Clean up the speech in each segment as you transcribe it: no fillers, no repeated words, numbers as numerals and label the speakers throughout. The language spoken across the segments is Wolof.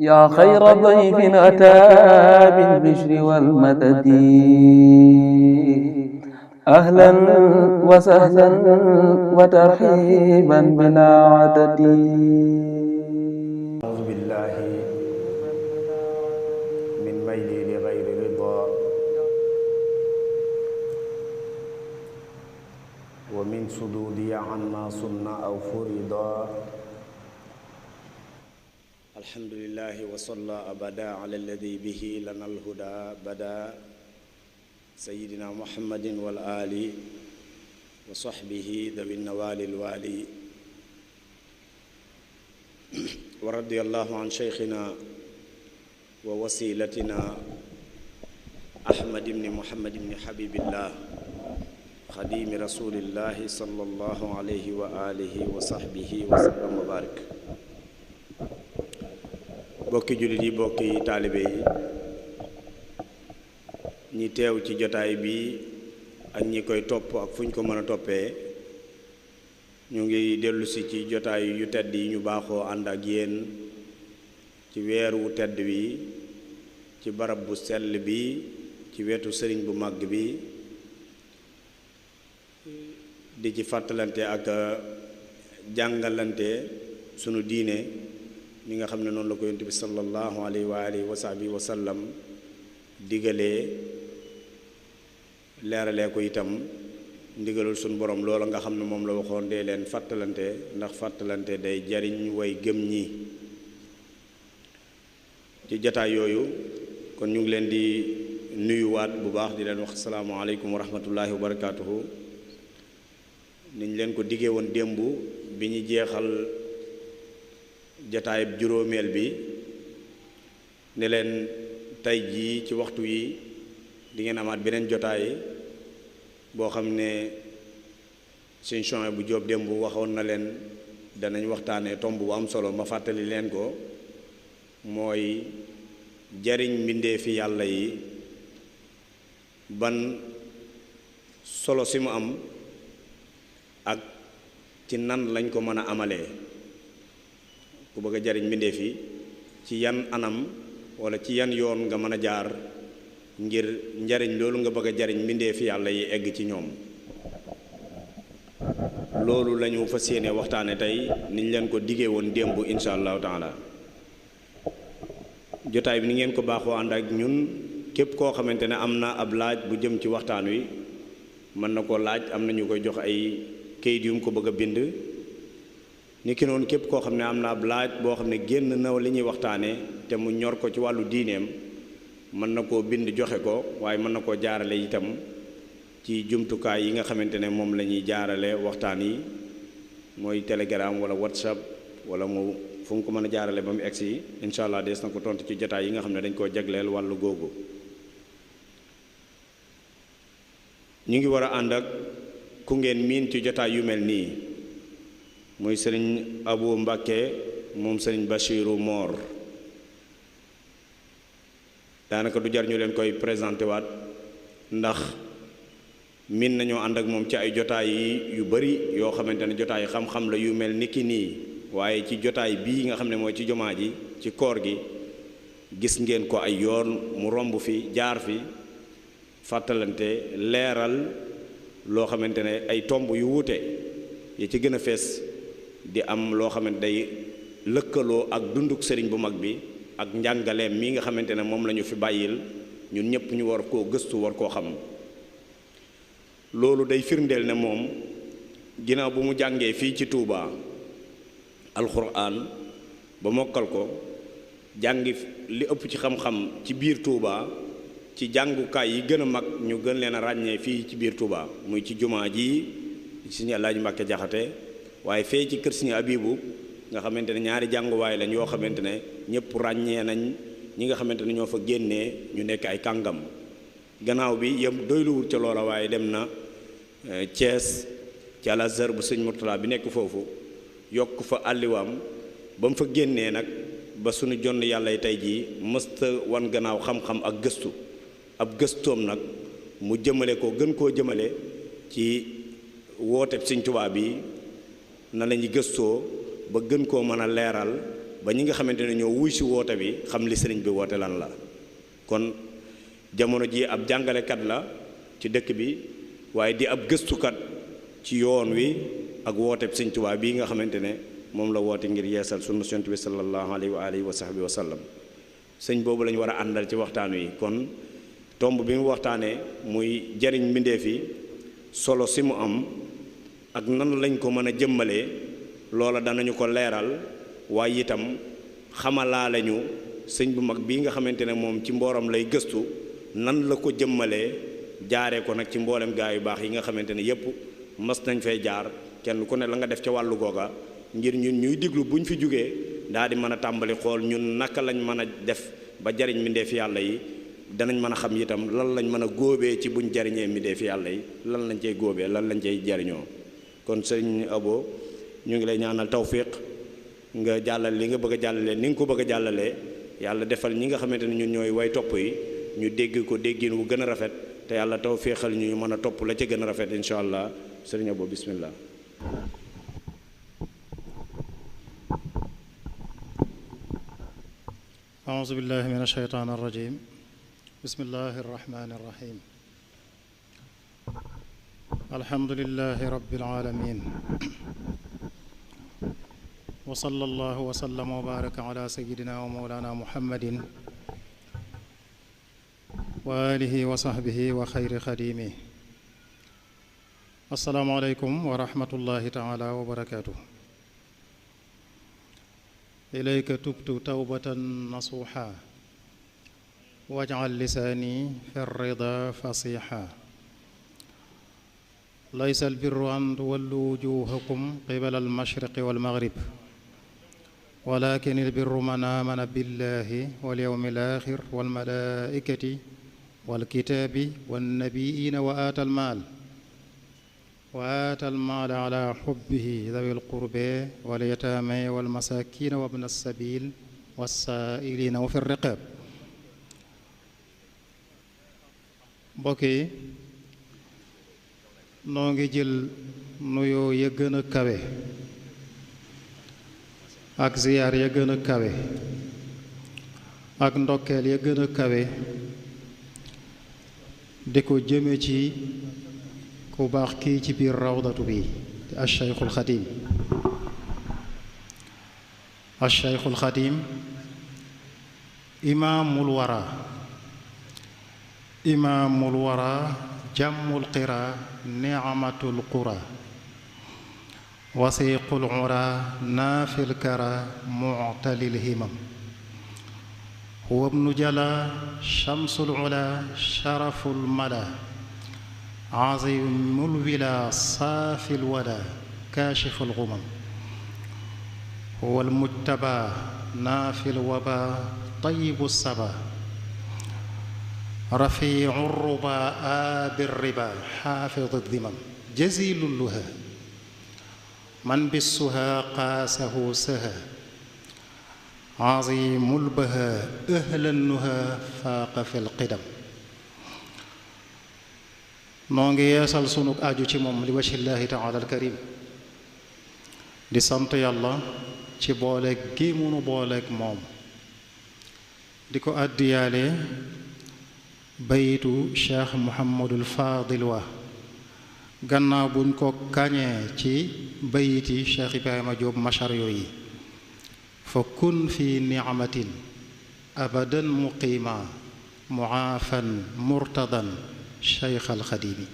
Speaker 1: yaa xayra dayfin ataa bil bishri wal madadi ahlan wa sahlan wa tarhiiban bilaa adadi.
Speaker 2: A'uuzu billaahi min mayli li gayri ridaa wa min suduudi ammaa sunna aw furidaa. Alhamdulillaahi wa sallaa abadaa alaa alladii bihi lanaa al-hudaa badaa sayyidinaa Muhammadin wal aali wa sahbihi dawi nawaali al-waali. wa radiyallahu an sheykhina wa wasilatina Ahmad ibn Muhammad ibn Habibillah xadimi rasulillahi sallallahu alayhi wa alihi wa sahbihi wa sallam wa barik. bokki jullit yi, bokki taalibe yi, ñi teew ci jotaay bi ak ñi koy topp ak fu ñu ko mën a toppee, ñu ngi dellusi ci jotaay yu tedd yi ñu baaxoo ànd ak yéen ci weer wu tedd wi, ci barab bu sell bi, ci wetu sëriñ bu màgg bi, di ci fàttalante ak jàngalante sunu diine mi nga xam ne noonu la ko yonent bi sallallahu alayhi wa alihi wa sahbihi wa sallam digalee, leeralee ko itam ndigalul suñu borom loola nga xam ne moom la waxoon dee leen fàttalante ndax fàttalante day jariñ way gëm ñi. ci jataay yooyu kon ñu ngi leen di nuyuwaat bu baax di leen wax asalaamaaleykum wa rahmatullahi wa barakaatuhu. niñ leen ko diggee woon démb bi ñu jeexal jataayub juróomeel bi ne leen tey jii ci waxtu yi di ngeen amaat beneen jotaay boo xam ne sëñ Chouaïbou bu Jóob démb waxoon na leen danañ waxtaanee tomb bu am solo. ma fàttali leen ko, mooy jariñ mbindeefi yàlla yi, ban solo si mu am ak ci nan lañ ko mën a amalee. ku bëgg a jariñ mbindeef yi ci yan anam wala ci yan yoon nga mën a jaar ngir njariñ loolu nga bëgg a jariñ mbindeefi yàlla yi egg ci ñoom. loolu lañu fas yéene waxtaane tey niñ leen ko diggee woon démb insha allahu taala. jotaay bi ni ngeen ko baaxoo ànd ak ñun, képp koo xamante ne am na ab laaj bu jëm ci waxtaan wi mën na koo laaj. am na ñu koy jox ay kayit yu mu ko bëgg a bind. ni ki noonu képp koo xam ne am na ab laaj boo xam ne génn na li ñuy waxtaane te mu ñor ko ci wàllu diineem, mën na koo bind joxe ko, waaye mën na koo jaarale itam ci jumtukaay yi nga xamante ne moom la ñuy jaarale waxtaan yi, mooy telegram wala whatsapp wala mu fu mu ko mën a jaarale ba mu egsi. incha allah des na ko tontu ci jotaay yi nga xam ne dañ koo jagleel wàllu googu. ñu ngi war a ànd ak ku ngeen miin ci jotaay yu mel nii, muy sëriñ Abu Mbàkke moom sëriñ Bachiru Moor. daanaka du jar ñu leen koy présenté waat, ndax miin nañoo ànd ak moom ci ay jotaay yi yu bari yoo xamante ne jotaay xam-xam la yu mel ni ki nii. waaye ci jotaay bii nga xam ne mooy ci jumaa ji ci koor gi, gis ngeen ko ay yoon mu romb fi jaar fi fàttalante leeral loo xamante ne ay tomb yu wuute yi ci gën a fees di am loo xamante day lëkkaloo ak dunduk sëriñ bu mag bi ak njàngaleem mi nga xamante ne moom la ñu fi bàyyil ñun ñëpp ñu war koo gëstu, war koo xam. loolu day firndeel ne moom ginnaaw bu mu jàngee fii ci Touba alxuraan ba mokkal ko, jàngi li ëpp ci xam-xam ci biir Touba ci jàngukaay yi gën a mag ñu gën leen a ràññee fii ci biir Touba, muy ci jumaa ji Sëriñ Alaaji Mbàkke Jaxate, waaye fee ci kër Sëriñ Abibu nga xamante ne ñaari jànguwaay lañ yoo xamante ne ñëpp ràññee nañ ñi nga xamante ne ñoo fa génnee ñu nekk ay kàngam. gannaaw bi yem doyluwul ca loola, waaye dem na Thiès ci Al Azhar bu Sëriñ Murtala bi nekk foofu, yokk fa àlliwaam ba mu fa génnee nag ba sunu jonn yàlla tey jii mësta wan gannaaw xam-xam ak gëstu. ab gëstoom nag mu jëmale ko, gën koo jëmale ci woote Sëriñ Tuubaa bi na la ñuy gëstoo ba gën koo mën a leeral ba ñi nga xamante ne ñoo wuy si woote bi xam li sëriñ bi woote lan la. kon jamono ji ab jàngalekat la ci dëkk bi waaye di ab gëstukat ci yoon wi ak woote Sëriñ Tuubaa bii nga xamante ne moom la woote ngir yeesal sunna Yonent bi sallallahu alayhi wa alihi wa sahbihi wa sallam. sëñ boobu lañu war a àndal ci waxtaan wi. kon tomb bi mu waxtaanee muy jariñ mbindeef yi solo si mu am ak nan lañ ko mën a jëmmalee loola danañu ko leeral waaye itam xamalaale ñu sëñ bu mag bii nga xamante ne moom ci mbooram lay gëstu nan la ko jëmmalee jaaree ko nag ci mboolem gaa yu baax yi nga xamante ne yépp mas nañ fay jaar kenn ku ne la nga def ca wàllu googa ngir ñun ñuy diglu buñ fi jógee daal di mën a tàmbali xool ñun naka lañ mën a def ba jariñ mbindeef yàlla yi danañ mën a xam itam lan lañ mën a góobee ci buñ jariñee mbindeef yàlla yi lan lañ cay góobee lan lañ cay jariñoo. kon sëñ Abo ñu ngi lay ñaanal tawfiq nga jàllale li nga bëgg a jàllale ni nga ko bëgg a jàllalee yàlla defal ñi nga xamante ne ñun ñooy way topp yi ñu dégg ko déggin wu gën a rafet te yàlla tawfiqal ñu mën a topp la ca gën a rafet incha allah sëriñ Abo bismillah.
Speaker 3: أعوذ بالله من الشيطان الرجيم بسم الله الرحمن الرحيم الحمد لله رب العالمين وصلى الله وسلم وبارك على سيدنا ومولانا محمد وآله وصحبه وخير خديمه السلام عليكم ورحمة الله تعالى وبركاته إليك تبت توبة نصوحا واجعل لساني في الرضا فصيحا ليس البر أن تولوا وجوهكم قبل المشرق والمغرب ولكن البر من آمن بالله واليوم الآخر والملائكة والكتاب والنبيين وآتى المال على حبه ذوي القربى واليتامى والمساكين وابن السبيل والسائلين وفي الرقاب. mbokk yi noo ngi jël nuyoo ya gën a kawe ak ziyaar ya gën a kawe ak ndokkeel ya gën a kawe di ko jëme ci ku baax kii ci biir rawdatu bi di Cheikhul Xadim. Cheikhul Xadim imaamul wara jàmmul qira ni'matul qura wasiqul ura naafil kara mu'talil himam huwa ibnu jala shamsul ula sharaful mala azimul wila saafil wada kaashiful ghumam huwa almujtaba naafil waba tayyibus saba rafiicu ruba aabir riba xaafidu dimam jazilul luha man bissuha qaasahu saha azimul baha ahlan nuha faaqa fil qidam. noo ngi yeesal sunu aju ci moom li wajhillaahi taala alkarim di sant yàlla ci booleeg gi munu booleeg moom di ko àddiyaale bayitu cheikh muhammadul faadil wa gannaaw buñ ko kañee ci bayiti cheikh ibrahima Jóob machar yi fa kun fi nicmatin abadan muqiima muaafan murtadan cheikh alxadimi.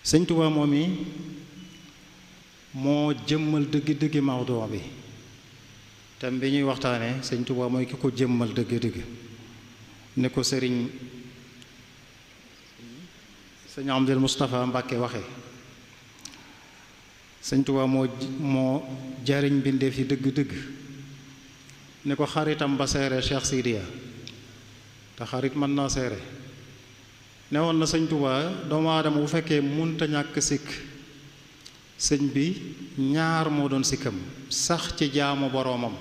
Speaker 3: sëñ Tuubaa moom mi moo jëmmal dëgg-dëgg mawduu bi tam bi ñuy waxtaane sëñ Tuubaa mooy ki ko jëmmal dëgg-dëgg ni ko sëñ Amdul Mustafa Mbàkke waxe sëñ Tuubaa moo jariñ mbindeef yi dëgg-dëgg ni ko xaritam ba seere Cheikh Sidiya te xarit mën naa seere ne woon na sëñ Tuubaa doomu aadama bu fekkee munta ñàkk sikk sëñ bi ñaar moo doon sikkam sax ci jaamu boroomam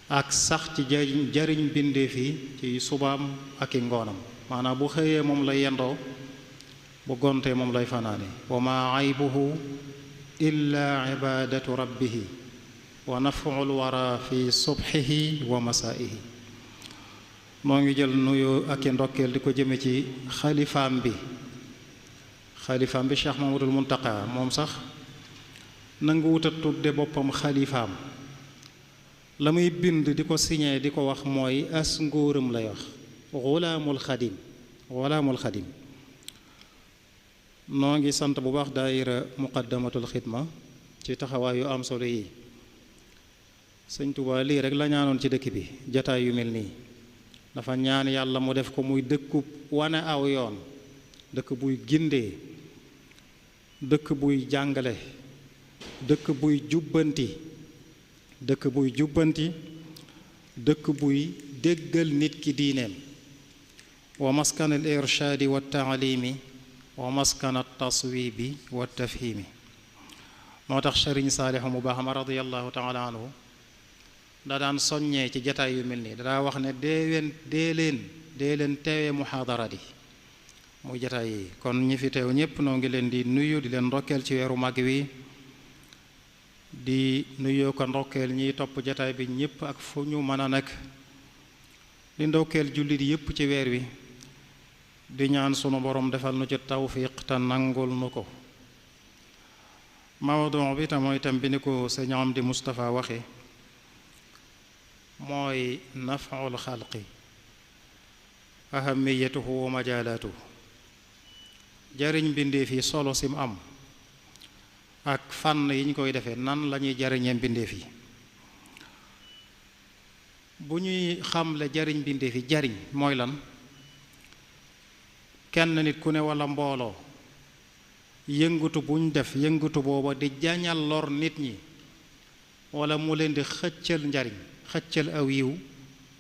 Speaker 3: ak sax ci jariñ bindeef yi ci subaam ak i ngoonam maanaam bu xëyee moom lay yendoo bu gontee moom lay fanaane wa ma aybuhu illa ibadatu rabbihi wa naf'ul wara fi subhihi wa masaihi. moo ngi jël nuyu ak i ndokkeel di ko jëme ci xalifaam bi Cheikh Mamadul Muntaqa. moom sax nangu wuta tudde boppam xalifaam, la muy bind di ko signé di ko wax mooy as ngóoram lay wax xulaamul xadim. noo ngi sant bu baax daayira muqaddamatul xidma ci taxawaay yu am solo yi. sëñ Tuubaa lii rek la ñaanoon ci dëkk bi, jataay yu mel nii dafa ñaan yàlla mu def ko muy dëkkub wane aw yoon, dëkk buy gindee, dëkk buy jàngale, dëkk buy jubbanti, dëkk buy déggal nit ki diineem. wa maskan al irshaadi wa taalimi wa maskan al taswibi wa tafhimi. moo tax sëriñ Saalixu mu baax ma radiyallahu taala anhu da daan soññee ci jataay yu mel nii, daa wax ne dee leen teewee muhaadaraat yi muy jataay yi. kon ñi fi teew ñépp noo ngi leen di nuyu, di leen ndokkeel ci weeru màgg wi, di nuyoo ko ndokkeel ñiy topp jataay bi ñépp ak fu ñu mën a nekk, di ndokkeel jullit yépp ci weer wi, di ñaan sunu borom defal nu ci tawfiq te nangul nu ko. mawdu bi te mooy tam bi ni ko sëñ Amdi Mustafa waxe mooy naf'ul xalqi ahamiyatuhu wa majaalaatuhu. jariñ mbindéef yi solo sim am ak fànn yi ñu koy defee, nan lañuy jariñee mbindéef yi. bu ñuy xamle jariñ mbindéef yi, jariñ mooy lan? kenn nit ku ne walla mbooloo yëngatu buñ def, yëngatu booba di jañal lor nit ñi walla mu leen di xëccal njariñ, xëccal aw yiw,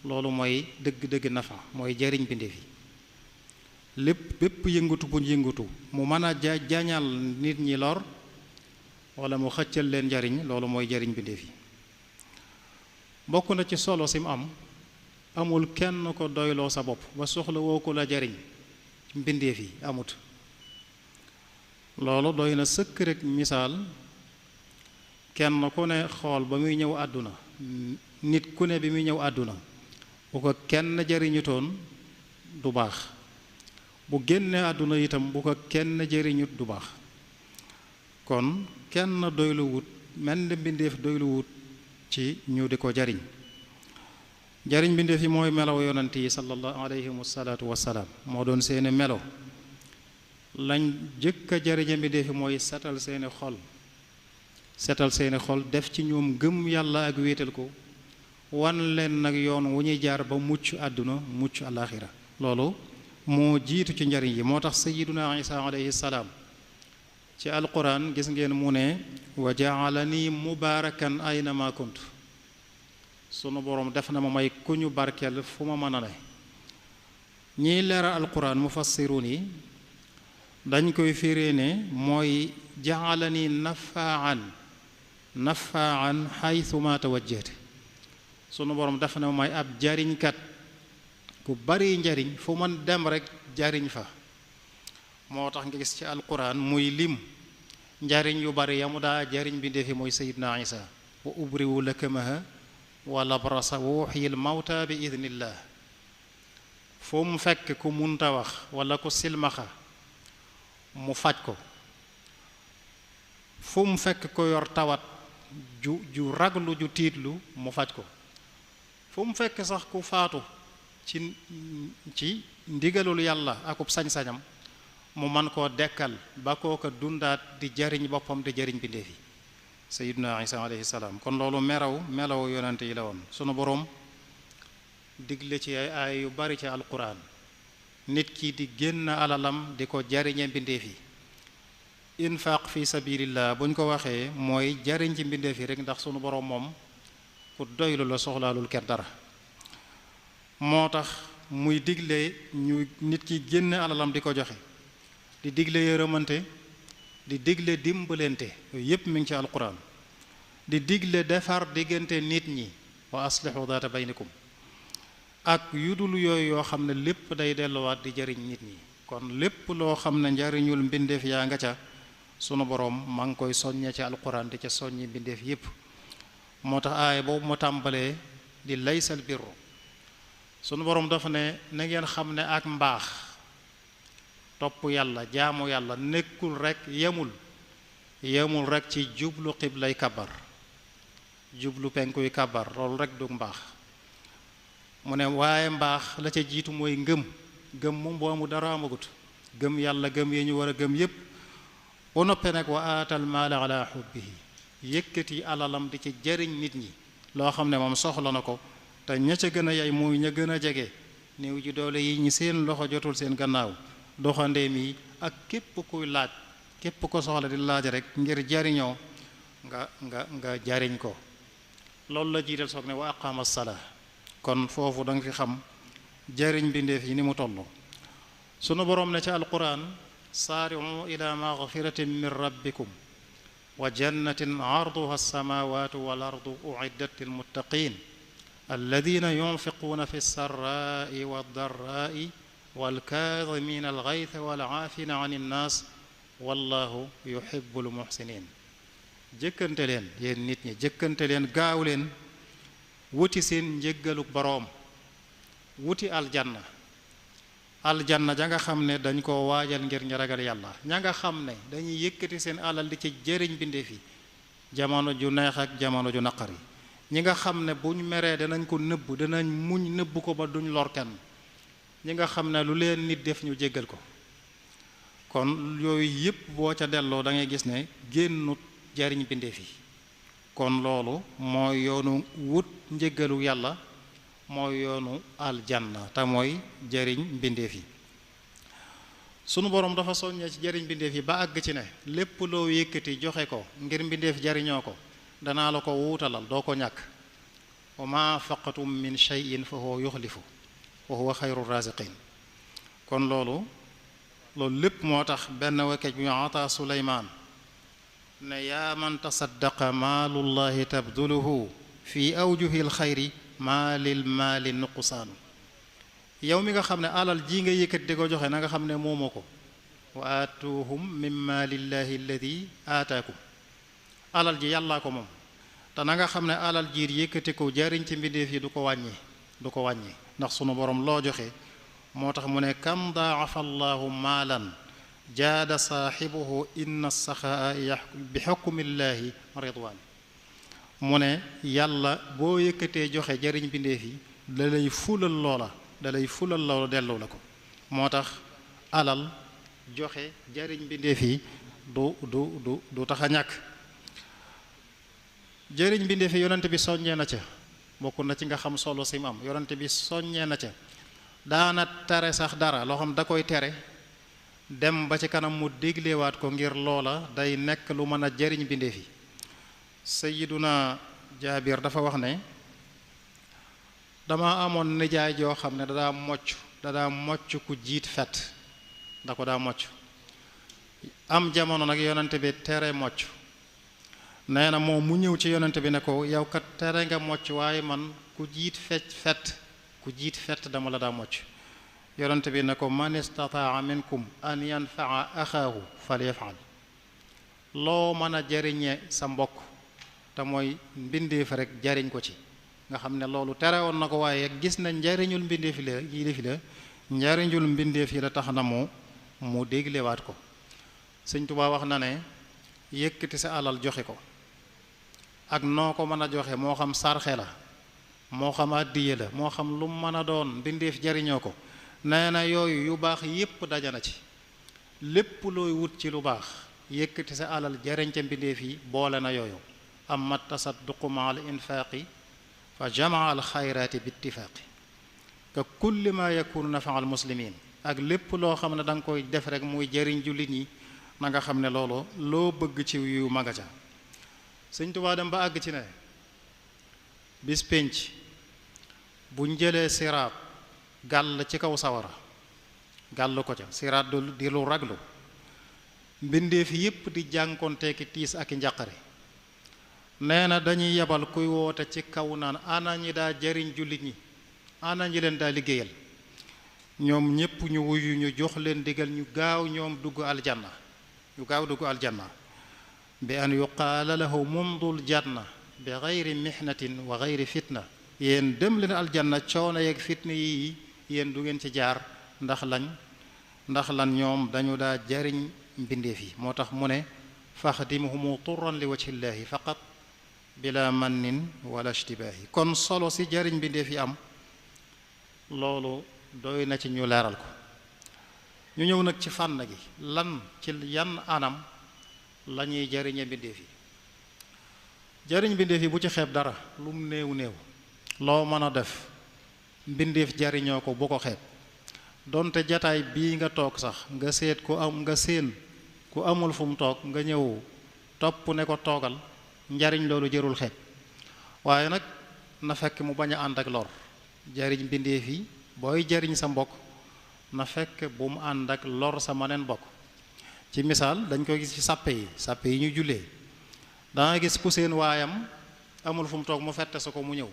Speaker 3: loolu mooy dëgg-dëgg nafa, mooy jariñ mbindéef yi. bépp yëngatu buñ yëngatu mu mën a jañal nit ñi lor walla mu xëccal leen njariñ, loolu mooy jariñ mbindéef yi. bokk na ci solo sim am, amul kenn ko doyloo sa bopp ba soxla woo ko la jariñ mbindéef yi, amut. loolu doy na sëkk rek misaal, kenn ku ne xool ba muy ñëw àdduna, nit ku ne bi muy ñëw àdduna bu ko kenn jariñutoon du baax, bu génnee àdduna itam bu ko kenn jariñut du baax. kon kenn doyluwut, mel ni mbindéef doyluwut ci ñu di ko jariñ. jariñ mbindéef yi mooy melaw yonent yi sallallahu alayhi wa salaatu wassalaam, moo doon seeni melo. lañ jëkk a jariñe mbindéef yi mooy setal seeni xol, def ci ñoom gëm yàlla ak wéetal ko, wan leen nag yoon wu ñuy jaar ba mucc àdduna mucc alaaxira. loolu moo jiitu ci njariñ yi. moo tax sayyiduna Isa alayhi salaam ci alquran gis ngeen mu ne wa ja'alani mubaarakan aynama kuntu, sunu boroom def na ma may ku ñu barkeel fu ma mën a ne. ñiy leeral alquran mufassiruun yi dañ koy firee ne mooy ja'alani nafaan xaytuma tawajjahtu, sunu boroom def na ma may ab jariñkat ku bari njariñ, fu man dem rekk jariñ fa. moo tax nga gis ci alquran muy lim njariñ yu bari yamu daa jariñ bi ndefi mooy sayidna Isa wa ubriwu lakamaha wa labrasa wa uxyil mawta bi idnillah. fu mu fekk ku munta wax wala ku silmaxa mu faj ko, fu mu fekk ko yor tawat ju raglu ju tiitlu mu faj ko, fu mu fekk sax ku faatu ci ndigalul yàlla akub sañ-sañam mu man koo dekkal ba kooka dundaat di jariñ boppam di jariñ bindeef yi, sayyiduna Isa alayhi salaam. kon loolu melaw yonente yi la woon. sunu boroom digle ci ay aay yu bari ci alquran nit ki di génn alalam di ko jariñe mbindeef yi. infaq fi sabilillah buñ ko waxee mooy jariñ ci mbindeef yi rek, ndax sunu boroom moom ku doylu la, soxlaalul kenn dara. moo tax muy digle ñu nit ki génn alalam di ko joxe, di digle yërëmante, di digle dimbalante, yooyu yépp mi ngi ci alquran. di digle defar diggante nit ñi, wa aslihu daata baynikum, ak yudul yooyu yoo xam ne lépp day delluwaat di jariñ nit ñi. kon lépp loo xam ne njariñul mbindeef yaa nga ca, sunu boroom maa ngi koy soññee ci alquran di ca soññi mbindeef yépp. moo tax aaya boobu mu tàmbalee di laysal birru sunu boroom dafa ne na ngeen xam ne ak mbaax topp yàlla jaamu yàlla nekkul rekk yemul rekk ci jublu xiblay kabar jublu penkuy kabar loolu rekk du mbaax mu ne waaye mbaax la ca jiitu mooy ngëm moom boo mu dara amagut gëm yàlla gëm yi ñu war a gëm yépp ba noppee nag wa aatal maala ala xubbihi yëkkati alalam di ci jariñ nit ñi loo xam ne moom soxla na ko te ña ca gën a yay muy ña gën a jege néew ji doole yi ñi seen loxo jotul seen gannaaw doxandeem yi ak képp kuy laaj képp ko soxla di laaj rek ngir jariñoo nga jariñ ko loolu la jiital soog ne wa aqama salaa kon foofu da nga fi xam jariñ bindeef yi ni mu toll sunu boroom ne ci alquran saari'u ila magfiratin min rabbikum wa jannatin arduha alsamawatu wal ardu uiddat lilmuttaqin alladina yunfiquuna fi lsarraai waldarraai walkaadimina algaytha walaafina an innaas wallahu yuhibu lmuxsinin jëkkante leen yéen nit ñi jëkkante leen gaaw leen wuti seen njëggalu boroom wuti aljanna ja nga xam ne dañ ko waajal ngir ñu ragal yàlla ña nga xam ne dañuy yëkkati seen alal di ci jëriñ bindeef yi jamono ju neex ak jamono ju naqari ñi nga xam ne buñ meree danañ ko nëbb danañ muñ nëbb ko ba duñ lor kenn ñi nga xam ne lu leen nit def ñu jéggal ko kon yooyu yépp boo ca delloo da ngay gis ne génnut jariñ bindeef yi kon loolu mooy yoonu wut njéggalu yàlla mooy yoonu aljanna te mooy jariñ mbindeef yi sunu boroom dafa soññee ci jariñ mbindeef yi ba àgg ci ne lépp loo yëkkati joxe ko ngir mbindeef jariñoo ko danaa la ko wuutalal doo ko ñàkk wa ma faqatum min shay'in fa huwa yuxlifu wa huwa xayru raziqin kon loolu lépp moo tax benn wakej bu ñu ata suleymaan ne yaa man tasaddaqa maalullahi tabduluhu fi awjuhi alxayri maalil maali nuqsaanu yow mi nga xam ne alal ji nga yëkkat di ko joxe na nga xam ne moomoo ko wa aatuhum min maalillahi alladi aataakum alal ji yàllaa ko moom te na nga xam ne alal jiir yëkkati ko jariñ ci mbindeef yi du ko wàññi ndax sunu borom loo joxe moo tax mu ne kam daafa allahu maalan jaada saaxibuhu inna saxaa bi xukmillaahi ridwaan mu ne yàlla boo yëkkatee joxe jariñ bindeef yi da lay fulal loola delloo la ko moo tax alal joxe jariñ bindeef yi du tax a ñàkk jariñ bindeef yi yonent bi soññee na ca bokk na ci nga xam solo sim am yonent bi soññee na ca daana tere sax dara loo xam da koy tere dem ba ci kanam mu déglewaat ko ngir loola day nekk lu mën a jariñ bindeef yi sayiduna jaabir dafa wax ne dama amoon nijaay joo xam ne dadaa mocc ku jiit fet da ko daa mocc am jamono nag yonente bi tere mocc nee na moom mu ñëw ci yonente bi ne ko yow kat tere nga mocc waaye man ku jiit fet dama la daa mocc yonente bi ne ko man istataa minkum an yanfaa axaahu falyafal loo mën a jariñe sa mbokk te mooy mbindeef rek jariñ ko ci nga xam ne loolu tere woon na ko waaye gis na njariñul mbindeef la njariñul mbindeef yi la tax na mu déglewaat ko Sëñ Tuubaa wax na ne yëkkati sa alal joxe ko ak noo ko mën a joxe moo xam sarxe la moo xam àddiye la moo xam lu mën a doon mbindeef jariñoo ko nee na yooyu yu baax yépp dajana ci lépp looy wut ci lu baax yëkkati sa alal jariñ ca mbindeef yi boole na yooyu amma tasadduqu ma al infaaqi fa jamaa al xayraati bi ittifaaqi ka kulli ma yakunu nafa al muslimin ak lépp loo xam ne da nga koy def rek muy jariñ jullit ñi na nga xam ne loolu loo bëgg ci yu maga ca Sëñ Tuubaa dem ba àgg ci ne bis pénc buñ jëlee siraat gàll ci kaw sawara gàll ko ca siraat di lu raglu mbindeef yépp di jànkonteeki tiis ak i njàqare nee na dañuy yebal kuy woote ci kaw naan ana ñi daa jariñ jullit ñi ana ñi leen daa liggéeyal ñoom ñépp ñu wuyu ñu jox leen digal ñu gaaw ñoom dugg aljanna bi an yuqaala lahu mumdul janna bi gayri mihnatin wa gayri fitna, yéen dem leen aljanna coono yeeg fitna yi yéen du ngeen ci jaar. ndax lan ñoom dañu daa jariñ mbindeef yi. moo tax mu ne faxdimuhumu turran li wajhillahi faqat bila mannin wala ishtibaahi. kon solo si jariñ mbindeef yi am loolu doy na ci ñu leeral ko. ñu ñëw nag ci fànn gi lan ci yan anam la ñuy jariñe mbindeef yi. jariñ mbindeef yi bu ci xeeb dara, lu mu néew néew loo mën a def mbindeef jariñoo ko bu ko xeeb. donte jataay bii nga toog sax nga seet ku séen ku amul fu mu toog nga ñëw topp ne ko toogal, njariñ loolu jërul xeeb. waaye nag na fekk mu bañ a ànd ak lor. jariñ mbindeef yi booy jariñ sa mbokk na fekk bu mu ànd ak lor sa maneen mbokk. ci misaal dañ koy gis ci sàppe yi ñu jullee, danga gis ku seen waayam amul fu mu toog mu fette sa ko mu ñëw,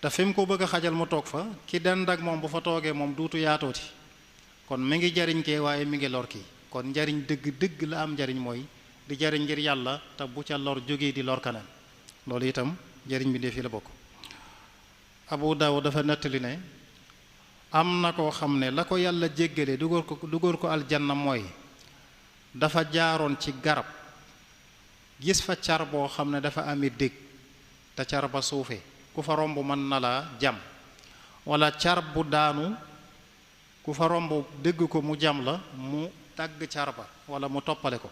Speaker 3: te fi mu ko bëgg a xajal mu toog fa, ki dend ak moom bu fa toogee moom duutu yaatooti. kon mi ngi jariñ kee waaye mi ngi lor kii. kon njariñ dëgg la am njariñ mooy di jariñ ngir yàlla te bu ca lor jógee di lor kanam. loolu itam jariñ bi ndee fi la bokk. Abu Daawud dafa nettali ne am na koo xam ne la ko yàlla jéggale dugal ko aljanna mooy dafa jaaroon ci garab gis fa car boo xam ne dafa ami dég te car ba suufee ku fa romb mën na la jam, wala car bu daanu ku fa romb dégg ko mu jam la mu tàgg car ba wala mu toppale ko.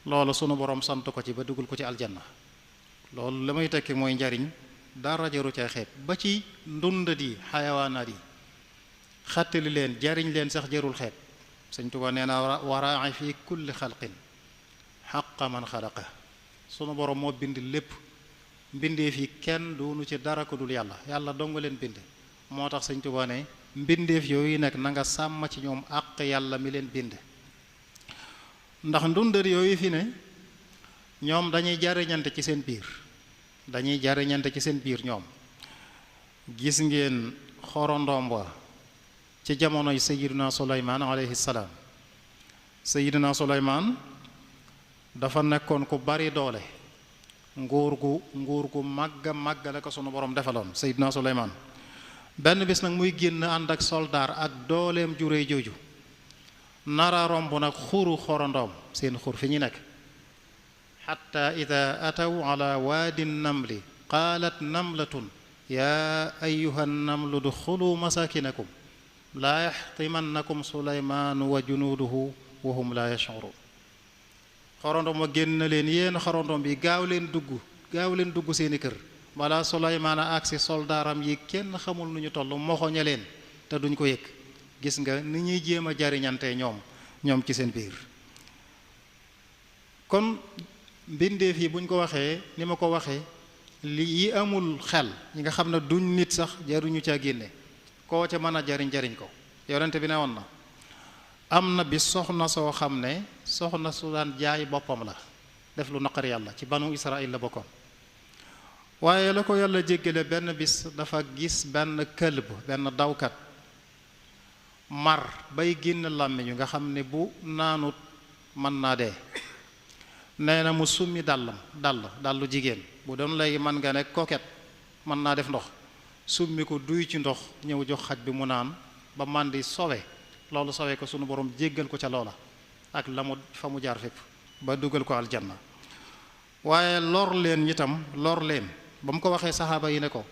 Speaker 3: loolu sunu borom sant ko ci ba dugal ko ci aljanna. loolu la may tekki mooy njariñ dara jaru ca xeeb. ba ci ndundat yi xayawaanaat yi xattali leen jariñ leen sax jarul xeeb. Sëñ Tuubaa nee na waraa'i fi kulli xalqin xaqa man xalaqa. sunu borom moo bind lépp, mbindeef yi kenn doonu ci dara ko dul yàlla dong leen bind. moo tax Sëñ Tuubaa ne mbindeef yooyu nag na nga sàmm ci ñoom àq yàlla mi leen bind. ndax ndundër yooyu fi ne ñoom dañuy jariñante ci seen biir ñoom. gis ngeen xorondoom wa ci jamonoy Sayyidina Suleymaan alayhi salaam. Sayyidina Suleymaan dafa nekkoon ku bari doole, nguur gu màgg la ko sunu borom defaloon Sayyidina Suleymaan. benn bis nag muy génn ànd ak soldaar ak dooleem ju réy jooju nara romb nag xuru xorondoom, seen xur fi ñu nekk. xatta ida ataw ala waadi namli qaalat namlatun yaa ayuha namlu duxulu masakinakum laa yaxtimannakum suleymaanu wa junuuduhu wa hum laa yashcuruun. xorondoom ma génn leen, yéen xorondoom bi gaaw leen dugg seeni kër balaa Suleymaan a agsi soldaaram yi kenn xamul nu ñu toll moxoña leen te duñ ko yëg. gis nga ni ñuy jéem a jariñante ñoom ci seen biir. kon mbindeef yi buñ ko waxee ni ma ko waxee, li yi amul xel ñi nga xam ne duñ nit sax jaruñu caa génne, koo ca mën a jariñ ko. yonente bi ne woon na am na bi soxna soo xam ne soxna su daan jaay boppam la, def lu naqar yàlla, ci banu Israël la bokkoon. waaye la ko yàlla jéggale benn bis dafa gis benn këlb, benn dawkat mar bay génn làmmiñu nga xam ne bu naanut mën naa dee. nee na mu summi dallu jigéen, bu doon léegi mën nga ne koket mën naa def ndox, summi ko duy ci ndox ñëw jox xaj bi mu naan ba màndi sowe. loolu sowe ko sunu borom jéggal ko ca loola ak la mu fa mu jaar fépp ba dugal ko aljanna. waaye lor leen ba mu ko waxee saxaaba yi ne ko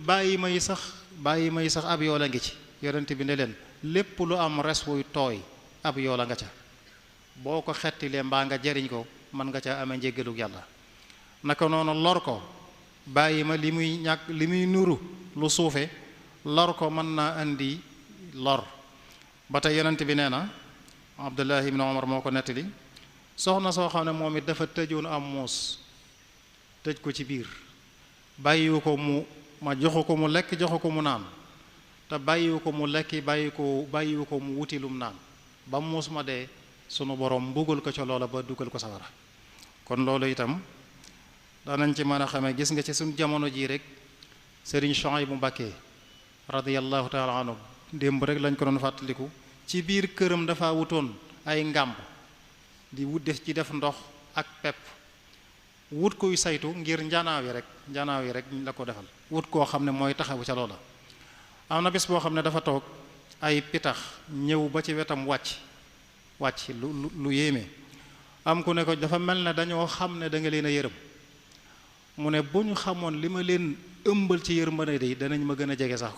Speaker 3: bàyyi may sax ab yoo la ngi ci. yonent bi ne leen lépp lu am res wuy tooy ab yoo la nga ca, boo ko xettilee mbaa nga jariñ ko mën nga ca amee njéggalug yàlla. naka noonu lor ko bàyyi ma li muy nuru lu suufe, lor ko mën naa indi lor. ba tey yonent bi nee na, Abdullah ibn Umar moo ko nettali, soxna soo xam ne moom it dafa tëjoon am muus, tëj ko ci biir, bàyyiwu ko joxu ko mu lekk, joxu ko mu naan, te bàyyiwu ko mu lekki, bàyyiwu ko mu wuti lum naan, ba muus ma dee sunu borom mbugal ko ca loola ba dugal ko sawara. kon loolu itam danañ ci mën a xamee. gis nga ci suñ jamono jii rek Sëriñ Suhaybu Mbàkke radiyallahu taala anhu, démb rek lañ ko doon fàttaliku, ci biir këram dafa wutoon ay ngàmb di def ndox ak pepp. wut kuy saytu ngir njanaaw yi rek la ko defal wut koo xam ne mooy taxawu ca loola. am na bis boo xam ne dafa toog ay pitax ñëw ba ci wetam wàcc lu yéeme. am ku ne ko dafa mel ne dañoo xam ne da nga leen a yërëm mu ne bu ñu xamoon li ma leen ëmbal ci yërmande day danañ ma gën a jege sax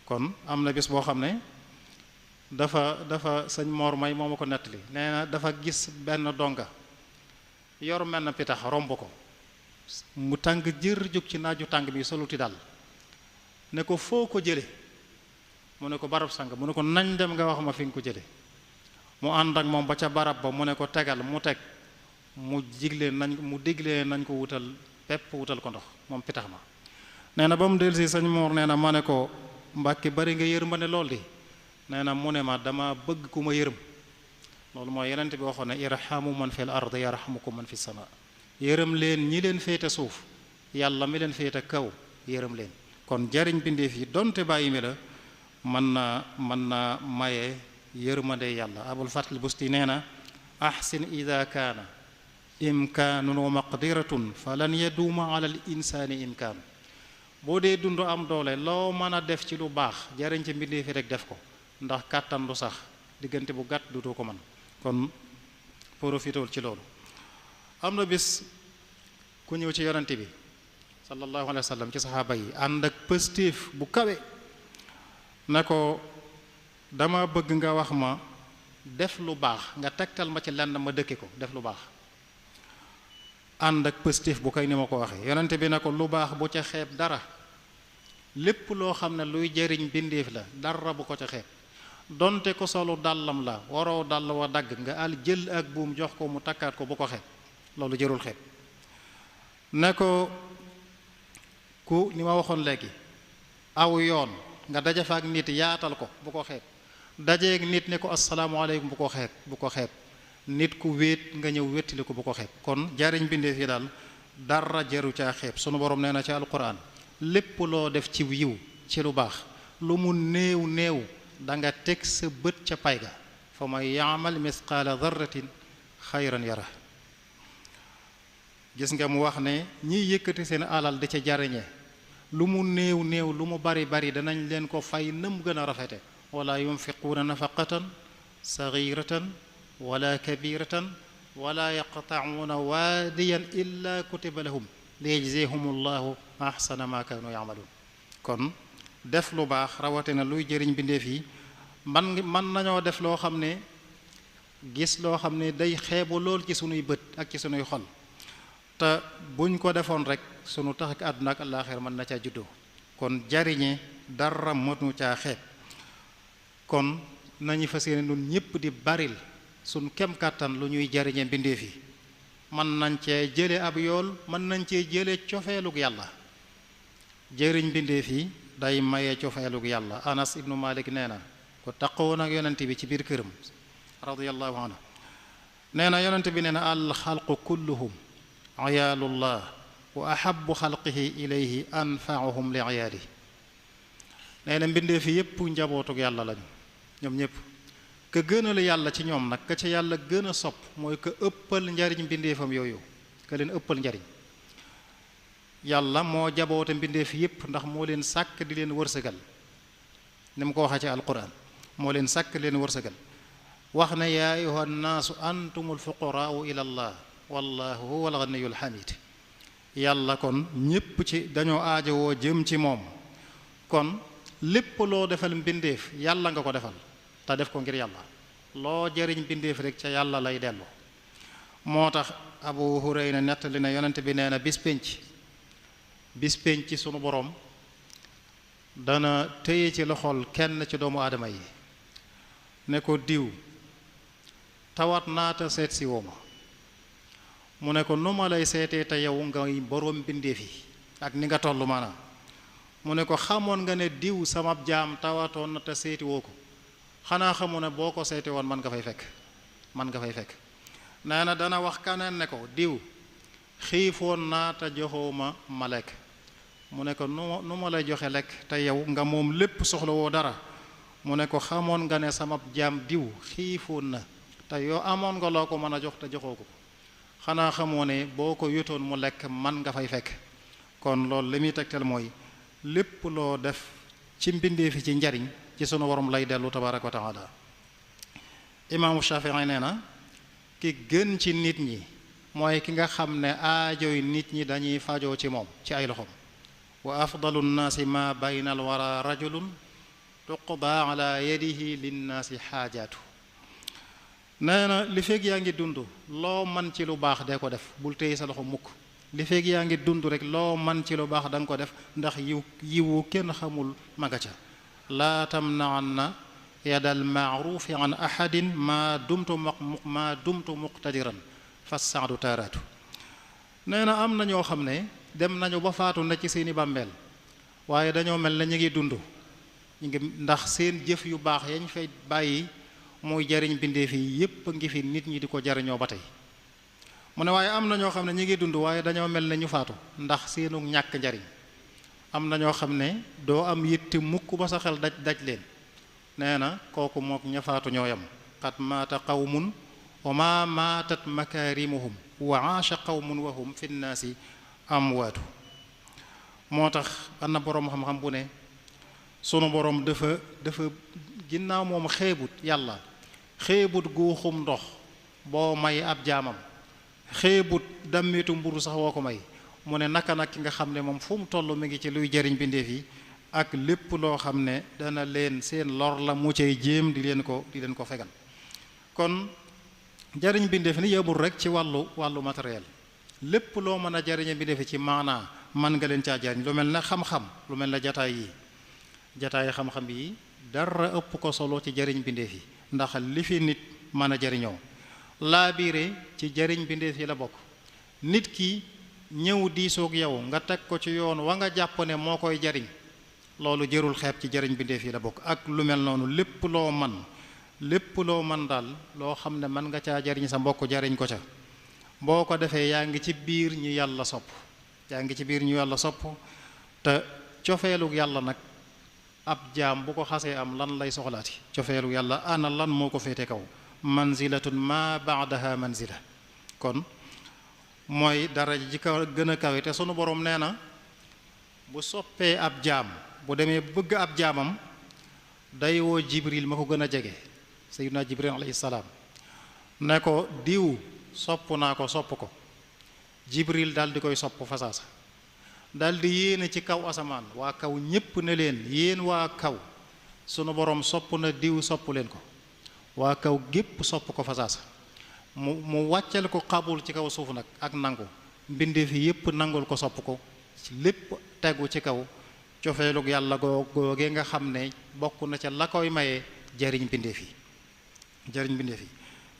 Speaker 3: kon am na bis boo xam ne dafa sëñ Mor May moo ma ko nettali nee na dafa gis benn donga yor mel na pitax romb ko mu tàng jër jóg ci naaju tàng bi soluti dal ne ko foo ko jële mu ne ko barab sang mu ne ko nañ dem nga wax ma fi nga ko jële mu ànd ak moom ba ca barab ba mu ne ko tegal mu teg mu diglee nañ ko wutal pepp wutal ko ndox moom pitax ma nee na ba mu dellusi sëñ Mor nee na ma ne ko Mbàkke bari nga yërmande lool di nee na mu ne ma dama bëgg ku ma yërëm loolu mooy yeneen bi waxoon ne irhamu man fil ard yarhamukum man fis sama yërëm leen ñi leen féete suuf yàlla mi leen féete kaw yërëm leen kon jariñ bindeef yi donte bàyyi mi la mën na maye yërmande yàlla abul fatil busti nee na ahsin ida kaana imkaanun wa maqdiratun falan yaduuma ala al insaani imkaanu boo dee dund am doole loo mën a def ci lu baax jariñ ci mbindeef yi rek def ko ndax kàttan du sax diggante bu gàtt du ko mën kon profitewul ci loolu. am na bis ku ñëw ci yonante bi sallallahu alayhi wa sallam ci saxaaba yi ànd ak pëstéef bu kawe na ko dama bëgg nga wax ma def lu baax nga tegtal ma ci lenn ma dëkke ko def lu baax ànd ak pëstéef bu koy ni ma ko waxee yonante bi na ko lu baax bu ca xeeb dara lépp loo xam ne luy jariñ bindeef la dara bu ko ca xeeb donte ko solu dàllam la waroo dàll wa dagg nga al jël ak buum jox ko mu takkaat ko bu ko xeeb loolu jërul xeeb ne ko ku ni ma waxoon léegi aw yoon nga daje fa ak nit yaatal ko bu ko xeeb dajeeg nit ne ko asalaamaaleykum bu ko xeeb nit ku wéet nga ñëw wéttali ko bu ko xeeb kon jariñ bindeef yi daal dara jaru caa xeeb sunu borom nee na ci alquran lépp loo def ci yiw ci lu baax lu mu néew da nga teg sa bët ca pay ga fa man yaamal misqaala darratin xayran yara gis nga mu wax ne ñiy yëkkati seen alal di ca jariñe lu mu néew lu mu bari danañ leen ko fay nam gën a rafete wala yunfiquuna nafaqatan saghiratan wala kabiratan wala yaqta'uuna waadiyan illa kutiba lahum liyajzihum llahu ahsana ma kaanu ya'maluun kon def lu baax rawatina luy jëriñ bindeef yi man nañoo def loo xam ne gis loo xam ne day xeebu lool ci sunuy bët ak ci sunuy xol te buñ ko defoon rek sunu tax ak àdduna ak àllaaxira mën na caa juddoo kon jariñe dara mënu caa xeeb kon nañu fas yéene nun ñépp di baril suñ kem kàttan lu ñuy jariñe mbindeef yi mën nañ cee jële ab yool mën nañ cee jële cofeelug yàlla jëriñ mbindeef yi day maye cofeelug yàlla Anas ibnu Malik nee na ko taqoon ak yonent bi ci biir këram radiyallahu anhu nee na yonent bi nee na al xalqu kulluhum ayaalullah wa ahabu xalqihi ilayhi anfaahum li ayaali nee na mbindeef yi yépp njabootug yàlla lañu ñoom ñépp ka gënal yàlla ci ñoom nag ka ca yàlla gën a sopp mooy ka ëppal njariñ mbindeefam yooyu ka leen ëppal njariñ yàlla moo jaboote mbindeef yépp ndax moo leen sàkk di leen wërsëgal ni mu ko waxee ci alquran moo leen sàkk leen wërsëgal wax na yaa ayuha nnaasu antumul fuqaraau ila allah wallahu huwal ganiyyul hamid yàlla kon ñépp ci dañoo aajowoo jëm ci moom kon lépp loo defal mbindeef yàlla nga ko defal te def ko ngir yàlla loo jëriñ mbindeef rek ca yàlla lay dellu moo tax Abu Hurayra nettali na yonent bi nee na bis pénc ci sunu boroom dana téye ci loxol kenn ci doomu aadama yi ne ko diw tawat naata seet si woo ma mu ne ko nu ma lay seetee te yow ngay boroom mbindeef yi ak ni nga toll maanaam mu ne ko xamoon nga ne diw sama jaam tawatoon na te seeti woo ko xanaa xamu ne boo ko seeti woon man nga fay fekk nee na dana wax kaneen ne ko diw xiifoon naa te joxoo ma lekk mu ne ko nu ma lay joxe lekk te yow nga moom lépp soxla woo dara mu ne ko xamoon nga ne sama jaam diw xiifoon na te yow amoon nga loo ko mën a jox te joxoo ko xanaa xamoo ne boo ko yotoon mu lekk man nga fay fekk. kon loolu li muy tegtal mooy lépp loo def ci mbindee fi ci njariñ ci sunu borom lay dellu tabaaraka wa taala. imaamu Shafii nee na ki gën ci nit ñi mooy ki nga xam ne aajoy nit ñi dañuy fajoo ci moom ci ay loxoom. wa afdalu nnaasi ma bayna al wara rajulun tuqda ala yadihi linnaasi xaajaatu. nee na li feeg yaa ngi dund loo man ci lu baax dee ko def bul téye sa loxo mukk. li feeg yaa ngi dund rek loo man ci lu baax da nga ko def ndax yiwu kenn xamul maga ca. laa tamna'anna yadal maarufi an ahadin ma dumtu muqtadiran fa saadu taaraatu. nee na am na ñoo xam ne dem nañu ba faatu na ci seeni bàmmeel waaye dañoo mel ne ñu ngi dund ñu ngi ndax seen jëf yu baax yañ fay bàyyi muy jariñ bindeef yi yépp a ngi fi nit ñi di ko jariñoo ba tey. mu ne waaye am na ñoo xam ne ñu ngi dund waaye dañoo mel ne ñu faatu ndax seenu ñàkk njariñ. am na ñoo xam ne doo am yitte mukk ba sa xel daj leen. nee na kooku mook ña faatu ñoo yam. qad maata qawmun wa ma maatat makaarimuhum wa aasha qawmun wa hum fi nnaasi amwaatu. moo tax am na boroom xam-xam bu ne sunu boroom dafa ginnaaw moom xeebut yàlla xeebut guuxum ndox boo may ab jaamam xeebut dammitu mburu sax woo ko may. mu ne naka nag ki nga xam ne moom fu mu toll mi ngi ci luy jariñ bindeef yi ak lépp loo xam ne dana leen seen lor la mu cay jéem di leen ko fegal. kon jariñ bindeef ni yemul rek ci wàllu matériel. lépp loo mën a jariñe bindeef ci maanaa mën nga leen caa jariñ. lu mel ne xam-xam lu mel ne jataay xam-xam yi dara ëpp ko solo ci jariñ bindeef yi ndax li fi nit mën a jariñoo. laabiire ci jariñ bindeef yi la bokk. nit ki ñëw diisoog yow nga teg ko ci yoon wa nga jàpp ne moo koy jariñ loolu jërul xeeb ci jariñ bindeef yi la bokk. ak lu mel noonu lépp loo man daal loo xam ne mën nga caa jariñ sa mbokk jariñ ko ca boo ko defee yaa ngi ci biir ñu yàlla sopp te cofeelug yàlla nag ab jaam bu ko xasee am lan lay soxlaati. cofeelug yàlla ana lan moo ko féete kaw. manzilatun ma baadaha manzila. kon mooy daraja ji kaw gën a kawe te sunu borom nee na bu soppee ab jaam bu demee bëgg ab jaamam day woo jibril ma ko gën a jege sayyidina jibril alayhi salaam ne ko diw sopp naa ko sopp ko. jibril daal di koy sopp fasaasa daal di yéene ci kaw asamaan waa kaw ñépp ne leen yéen waa kaw sunu borom sopp na diw sopp leen ko. waa kaw gépp sopp ko fasaasa mu wàcceel ko xabul ci kaw suuf nag ak nangu mbindeef yi yépp nangul ko sopp ko ci lépp tegu ci kaw cofeelug yàlla googee nga xam ne bokk na ca la koy maye jariñ mbindeef yi.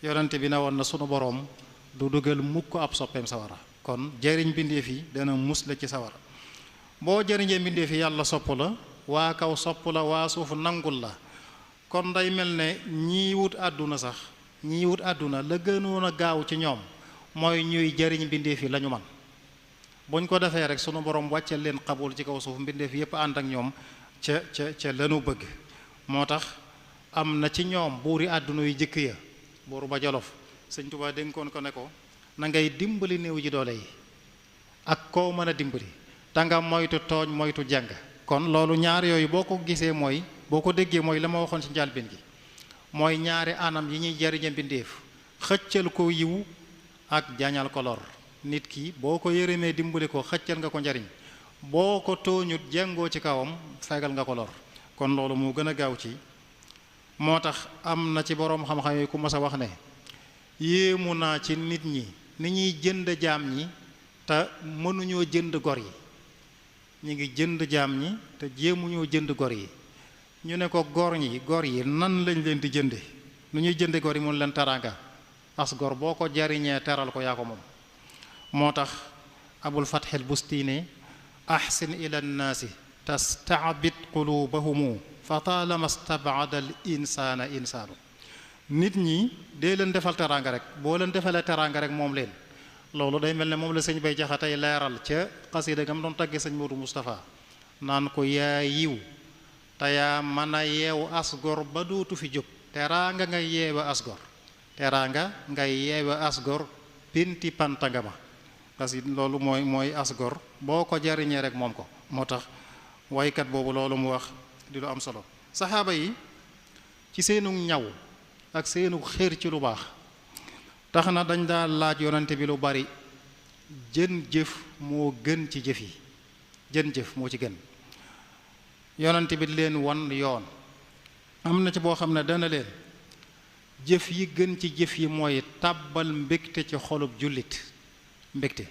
Speaker 3: yonente bi ne woon na sunu boroom du dugal mukk ab soppeem sawara. kon jariñ mbindeef yi dana mus la ci sawara. boo jariñee mbindeef yi yàlla sopp la waa kaw sopp la waa suuf nangul la. kon day mel ne ñii wut àdduna la gënoon a gaaw ci ñoom mooy ñuy jariñ mbindeef yi la ñu man buñ ko defee rek sunu borom wàcceel leen xabul ci kaw suuf mbindeef yépp ànd ak ñoom ca lanu bëgg. moo tax am na ci ñoom buuri àdduna yu jëkk ya buuru ba Jolof Sëñ Tuubaa dénkoon ko ne ko na ngay dimbali néew ji doole yi ak koo mën a dimbali te nga moytu tooñ moytu jàng. kon loolu ñaar yooyu boo ko gisee mooy boo ko déggee mooy la ma waxoon ci njàlbéen gi mooy ñaari anam yi ñuy jariñe mbindeef xëccal ko yiw ak jañal ko lor. nit ki boo ko yërëmee dimbali ko xëccal nga ko njariñ boo ko tooñut jengoo ci kawam fegal nga ko lor. kon loolu moo gën a gaaw ci. moo tax am na ci boroom xam-xam yi ku mas a wax ne yéemu naa ci nit ñi ni ñuy jënd jaam ñi te mënuñoo jënd gor yi. ñu ngi jënd jaam ñi te jéemuñoo jënd gor yi. ñu ne ko gor yi nan lañ leen di jënde nu ñuy jënde gor yi mun leen teraanga as gor boo ko jariñee teral ko yaa ko moom. moo tax abul fatxil bustiine ahsin ila nnaasi tastaabid qulubahumu fa taalama stabada al insaana insaanu. nit ñi dee leen defal teraanga rek boo leen defalee teraanga rek moom leen. loolu day mel ne moom la sëñ Bay Jaxate leeral ca xasida gam doon tagge sëñ Moodu Moustapha naan ko yaa yiw te yaa mën a yeewu asgor ba dootu fi jóg. teraanga ngay yeewa asgor pinti pantagama parce que loolu mooy asgor boo ko jariñee rek moom ko. moo tax waykat boobu loolu mu wax di lu am solo. saxaaba yi ci seenu ñaw ak seenu xër ci lu baax tax na dañ daa laaj yonante bi lu bari, jën jëf moo gën ci jëf yi, jën jëf moo ci gën. yonante bi leen wan yoon, am na ci boo xam ne dana leen jëf yi gën ci jëf yi mooy tàbbal mbégte ci xolub jullit. mbégte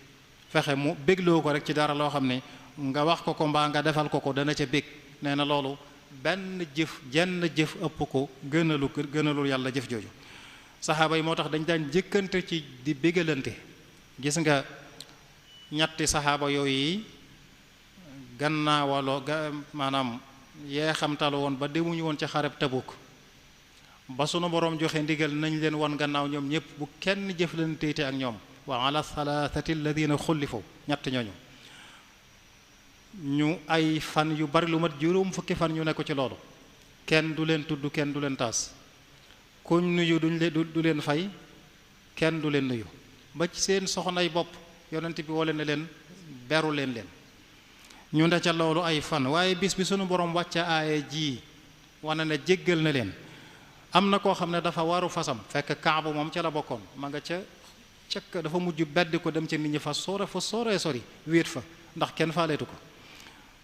Speaker 3: fexe mu bégloo ko rek ci dara loo xam ne nga wax ko mbaa nga defal ko dana ca bég. nee na loolu benn jëf jenn jëf ëpp ko gënalul yàlla jëf jooju. saxaaba yi moo tax dañ daan jëkkante ci di bégalante. gis nga ñetti saxaaba yooyu gannaawaloo maanaam yee xamtalu woon ba demuñu woon ci xareb Tabuk ba sunu boroom joxe ndigal nañ leen wan gannaaw ñoom ñëpp bu kenn jëflanteete ak ñoom. wa ala thalathati alladina xullifu ñett ñooñu ñu ay fan yu bari lu mat juróom fukki fan ñu nekk ci loolu kenn du leen tudd kenn du leen taas kuñ nuyu du leen fay kenn du leen nuyu ba ci seen soxnay bopp yonent bi wole ne leen beru leen ñu nde ca loolu ay fan waaye bis bi sunu borom wàcca aaye ji wane ne jéggal na leen. am na koo xam ne dafa waru fasam fekk Kaabu moom ca la bokkoon ma nga ca dafa mujj beddi ko dem ca nit ñi fa sooree sori wéet fa ndax kenn faaleetu ko.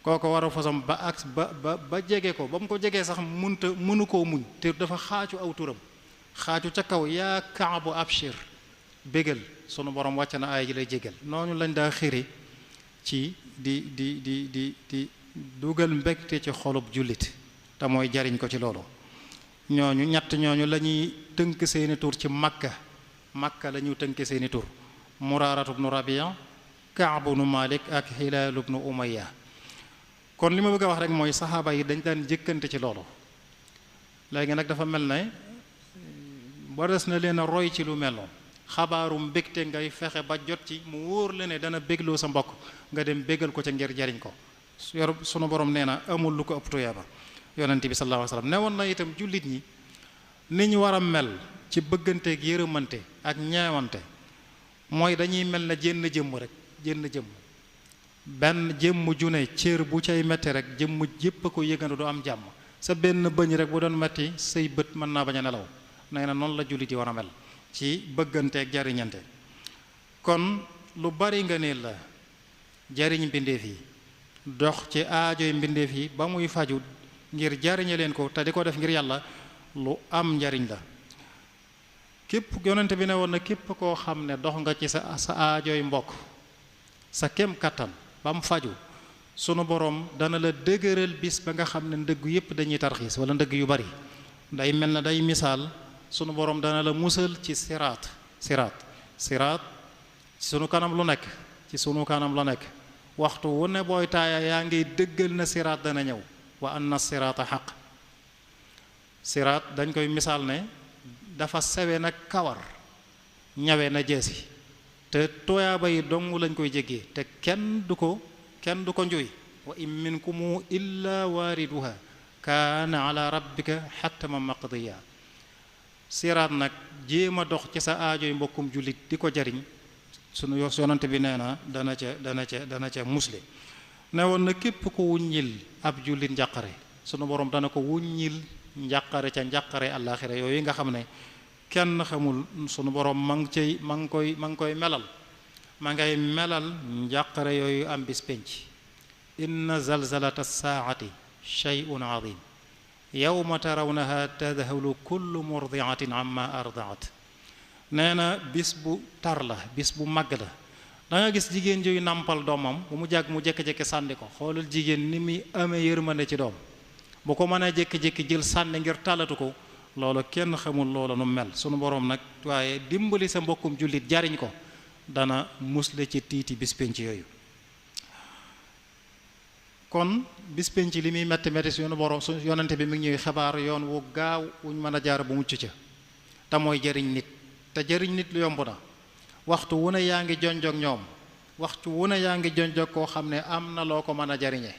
Speaker 3: kooko waru fasam ba jege ko ba mu ko jegee sax mënu koo muñ te dafa xaacu aw turam xaacu ca kaw yaa Kaabu abshir bégal sunu borom wàcc na aaya ji lay jégal. noonu lañ daa xiri ci di dugal mbégte ci xolub jullit te mooy jariñ ko ci loolu. ñooñu ñett ñooñu la ñuy tënk seeni tur ci makka la ñu tënk seeni tur Muraaratu bnu Rabia, Kaabu bnu Malik ak Hilaalu bnu Umayya. kon li ma bëgg a wax rek mooy saxaaba yi dañ daan jëkkante ci loolu. léegi nag dafa mel ne waras na leen a roy ci lu mel noonu xabaaru mbégte ngay fexe ba jot ci mu wóor la ne dana bégloo sa mbokk nga dem bégal ko ca ngir jariñ ko. sunu borom nee na amul lu ko ëpp tuyaaba. yonente bi sallallahu alayhi wasallam ne woon na itam jullit ñi ni ñu war a mel ci bëgganteeg yërëmante ak ñeewante mooy dañuy mel na jenn jëmm rek jenn jëmm benn jëmm ju ne cër bu cay metti rek jëmm jépp a ko yëgando du am jàmm. sa benn bëñ rek bu doon metti say bët mën naa bañ a nelaw. nee na noonu la jullit yi war a mel ci bëgganteeg jariñante. kon lu bari nga ne la jariñ mbindeef yi dox ci aajoy mbindeef yi ba muy faju ngir jariñe leen ko te di ko def ngir yàlla lu am njariñ la. képp yonente bi ne woon na képp koo xam ne dox nga ci sa aajoy mbokk sa kem kattan ba mu faju sunu borom dana la dëgëral bis ba nga xam ne ndëgg yépp dañuy tarxiis wala ndëgg yu bari day mel na day misaal sunu borom dana la musal ci siraat ci sunu kanam lu nekk ci sunu kanam la nekk waxtu wu ne booy taaya yaa ngi dëggal na siraat dana ñëw wa anna siraata xaq. siraat dañ koy misaal ne dafa sewe nag kawar ñawe na jeesi te tooyaaba yi dong lañ koy jéggee te kenn du ko njuy wa in minkum illa waariduha kaana ala rabbika xattaman maqdiya. siraat nag jéem a dox ci sa aajoy mbokkum jullit di ko jariñ sunu yonante bi nee na dana ca musle. ne woon na képp ko wuññil ab jullit njàqare sunu borom dana ko wuññil njàqare ca njàqare àllaaxira yooyu nga xam ne kenn xamul sunu borom ma ngi koy melal ma ngay melal njàqare yooyu am bis penc. inna zalzalata saati shay'un azim yawma tarawnaha tadhalu kullu murdiatin amma ardaat. nee na bis bu tar la bis bu màgg la. da nga gis jigéen juy nàmpal doomam bu mu jàgg mu jékki-jékki sànni ko. xoolal jigéen ni muy amee yërmande ci doom bu ko mënee jékki-jékki jël sànni ngir tàllatu ko loolu kenn xamul loolu nu mel. sunu boroom nag waaye dimbali sa mbokkum jullit jariñ ko dana musle ci tiiti bis penc yooyu. kon bis penc li muy metti metti sunu boroom su yonente bi mi ngi ñuy xabaar yoon wu gaaw wuñ mën a jaar bu mucc ca te mooy jariñ nit. te jariñ nit lu yomb na waxtu wu ne yaa ngi jonjog ñoom waxtu wu ne yaa ngi jonjog koo xam ne am na loo ko mën a jariñe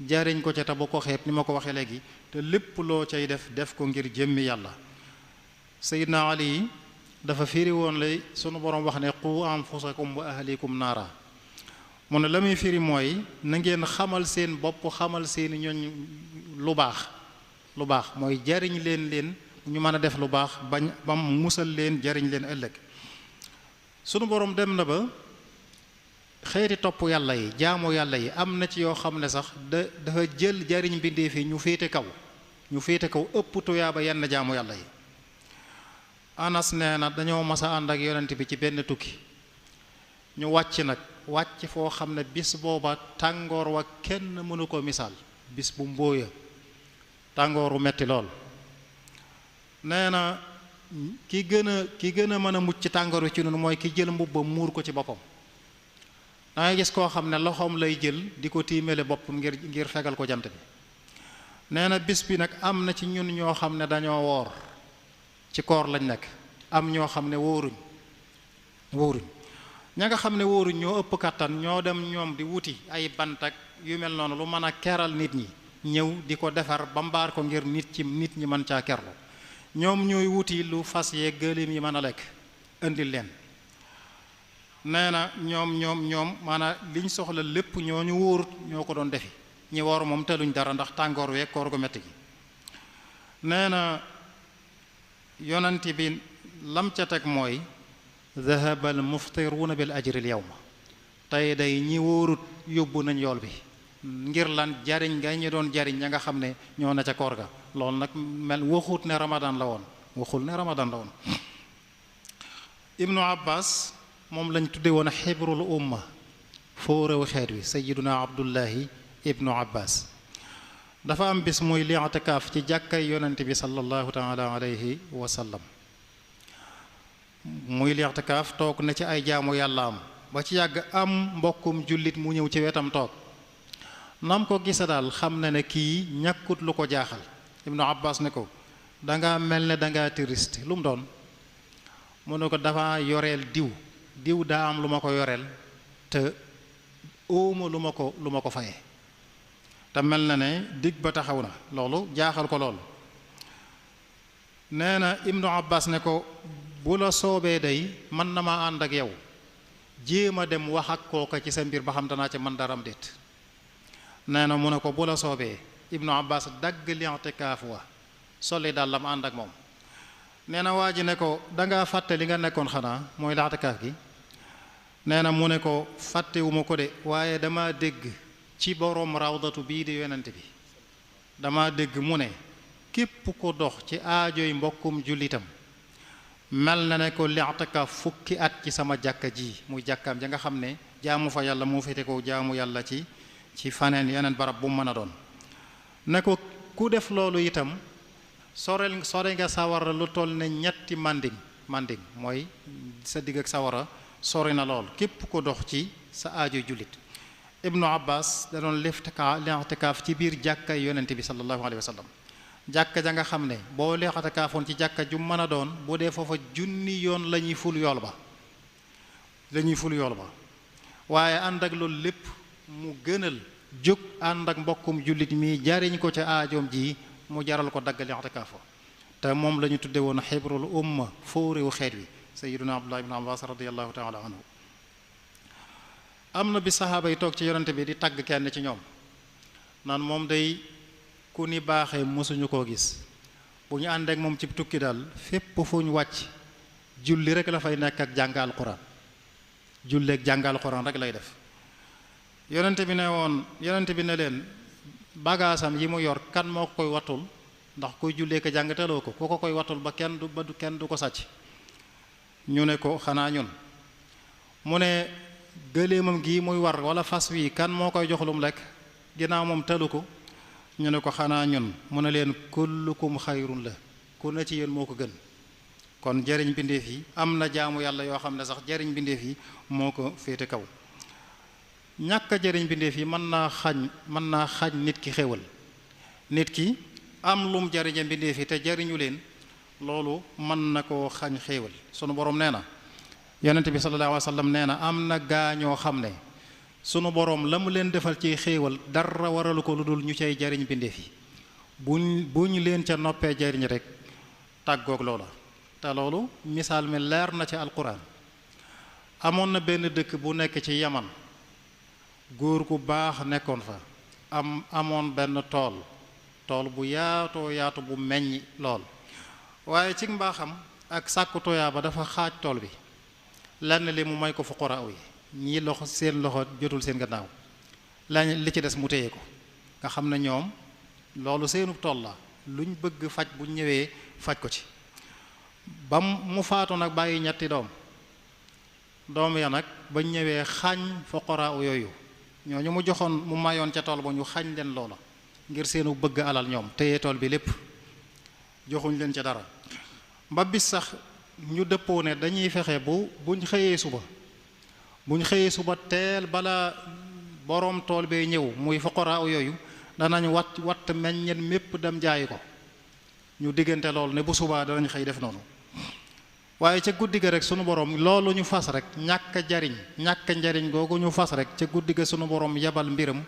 Speaker 3: jariñ ko ca te bu ko xeeb ni ma ko waxee léegi te lépp loo cay def ko ngir jëmmi yàlla. Seydina Ali dafa firi woon lay sunu borom wax ne qu anfusakum wa ahlikum naara mu ne la muy firi mooy na ngeen xamal seen bopp xamal seeni ñooñ lu baax mooy jariñ leen ñu mën a def lu baax bam musal leen jariñ leen ëllëg. sunu borom dem na ba xeeti topp yàlla yi jaamu yàlla yi am na ci yoo xam ne sax dafa jël jariñ mbindeef yi ñu féete kaw ëpp tuyaaba yenn jaamu yàlla yi. Anas nee na dañoo mas a ànd ak yonent bi ci benn tukki ñu wàcc foo xam ne bis booba tàngoor wa kenn mënu ko misaal, bis bu mbóoya tàngooru metti lool. nee na ki gën a mën a mucc ci tàngoor wi ci noonu mooy ki jël mbubbam muur ko ci boppam. da ngay gis koo xam ne loxoom lay jël di ko tiimale boppam ngir fegal ko jant bi. nee na bis bi nag am na ci ñun ñoo xam ne dañoo woor ci koor lañ nekk, am ñoo xam ne wóoruñ ña nga xam ne wóoruñ ñoo ëpp kàttan ñoo dem ñoom di wuti ay bant ak yu mel noonu lu mën a keral nit ñi ñëw di ko defar ba mbaar ko ngir nit ñi mën caa kerlu. ñoom ñooy wuti lu fas yee gëléem yi mën a lekk indil leen. nee na ñoom maanaam liñ soxla lépp ñooñu wóorut ñoo ko doon defi, ñi woor moom teluñ dara ndax tàngoor week koor gu metti gi. nee na yonent bi lam ca teg mooy dhahaba al muftiruuna bil ajri al yawma, tey day ñi wóorut yóbbu nañ yool bi ngir lan jariñ nga ñi doon jariñ ña nga xam ne ñoo na ca koor ga. loolu nag waxul ne ramadan la woon. Ibnu Abbas moom lañ tudde woon xibrul umma, foo réew xeet wi, sayyiduna Abdullahi ibnu Abbas. dafa am bis muy li'tikaaf ci jàkkay yonent bi sallallahu taala alayhi wa sallam. muy li'tikaaf toog na ci ay jaamu yàlla am ba ci yàgg am mbokkum jullit mu ñëw ci wetam toog. nam ko gisa daal xam na ne kii ñàkkut lu ko jaaxal. Ibnu Abbas ne ko danga mel ne danga touriste, lu mu doon? mu ne ko dafa yoreel diw daa am lu ma ko yoreel te óoma lu ma ko faye, te mel na ne dig ba taxaw na. loolu jaaxal ko loolu. nee na Ibnu Abbas ne ko bu la soobee day mën na ma ànd ak yow jéem a dem wax ak kooka ci sa mbir ba xam danaa ca mën daram déet. nee na mu ne ko bu la soobee. Ibnu Abbas dagg li'tikaaf wa soli daal la ma ànd ak moom. nee na waa ji ne ko dangaa fàtte li nga nekkoon xanaa mooy li'tikaaf gi. nee na mu ne ko fàttewuma ko de, waaye dama dégg ci boroom rawdatu bii di yonent bi, dama dégg mu ne képp ko dox ci aajoy mbokkum jullitam mel na ne ko li'tikaaf fukki at ci sama jàkka ji, muy jàkkaam ja nga xam ne jaamu fa yàlla moo féete ko jaamu yàlla ci faneen yeneen barab bu mu mën a doon. ne ko ku def loolu itam sore nga sawara lu toll ne ñetti manding mooy sa digg ak sawara sori na lool képp ko dox ci sa aajo jullit. Ibnu Abbas da doon li'tikaaf ci biir jàkka yonent bi sallallahu alayhi wa sallam. jàkka ja nga xam ne boo li'tikaafoon ci jàkka ju mën a doon bu dee foofa junni yoon la ñuy ful yool ba waaye ànd ak loolu lépp mu gënal jóg ànd ak mbokkum jullit mi jariñ ko ca aajoom ji mu jaral ko dagg li'tikaaf te moom la ñu tudde woon xibrul umma, foo réew xeet wi, sayyiduna Abdullah ibn Abbas radiyallahu taala anhu. am na bi saxaaba yi toog ci yonante bi di tagg kenn ci ñoom naan moom day ku ni baaxee mosuñu koo gis, bu ñu ànd ak moom ci tukki daal fépp fu ñu wàcc julli rek la fay nekk ak jàng alquran, julli ak jàng alquran rek lay def. yonente bi ne leen bagaasam yi mu yor kan moo ko koy wattul, ndax kuy jullee ko jàng teloo ko ku ko koy wattul ba kenn du ko sàcc. ñu ne ko xanaa ñun. mu ne gëléemam gi muy war wala fas wi kan moo koy jox lu mu lekk ginnaaw moom telu ko. ñu ne ko xanaa ñun. mu ne leen kullukum xayrun la, ku ne ci yéen moo ko gën. kon jariñ bindeef yi am na jaamu yàlla yoo xam ne sax jariñ bindeef yi moo ko féete kaw. ñàkk a jariñ bindeef yi mën naa xañ nit ki xéewal. nit ki am lum jariñe bindeef yi te jariñu leen, loolu mën na koo xañ xéewal. sunu borom nee na, yonent bi sallallahu alayhi wa sallam nee na am na gaañoo xam ne sunu borom la mu leen defal ci xéewal dara waralu ko lu dul ñu cay jariñ bindeef yi. bu ñu leen ca noppee jariñ rek tàggoog loola. te loolu misaal mi leer na ci alquran. amoon na benn dëkk bu nekk ci yaman góor gu baax nekkoon fa amoon benn tool bu yaatoo yaatu bu meññ lool, waaye ci mbaaxam ak sàkku toyaa ba dafa xaaj tool bi lenn li mu may ko fuqaraa yi ñii loxo seen loxo jotul seen gannaaw li ci des mu téye ko, nga xam ne ñoom loolu seenu tool la luñ bëgg faj bu ñëwee faj ko ci. ba mu faatu nag bàyyi ñetti doom ya nag bañ ñëwee xañ fuqaraa yooyu ñooñu mu joxoon mu mayoon ca tool ba ñu xañ leen loola ngir seenu bëgg alal ñoom téye tool bi lépp joxuñ leen ca dara. ba bis sax ñu dëppoo ne dañuy fexe buñ xëyee suba teel bala boroom tool bee ñëw muy fuqaraa yooyu danañ watt meññeen mépp dem jaayi ko. ñu diggante loolu ne bu subaa danañ xëy def noonu, waaye ca guddi ga rek sunu borom loolu ñu fas rek ñàkk njariñ googu ñu fas rek ca guddi ga sunu borom yabal mbiram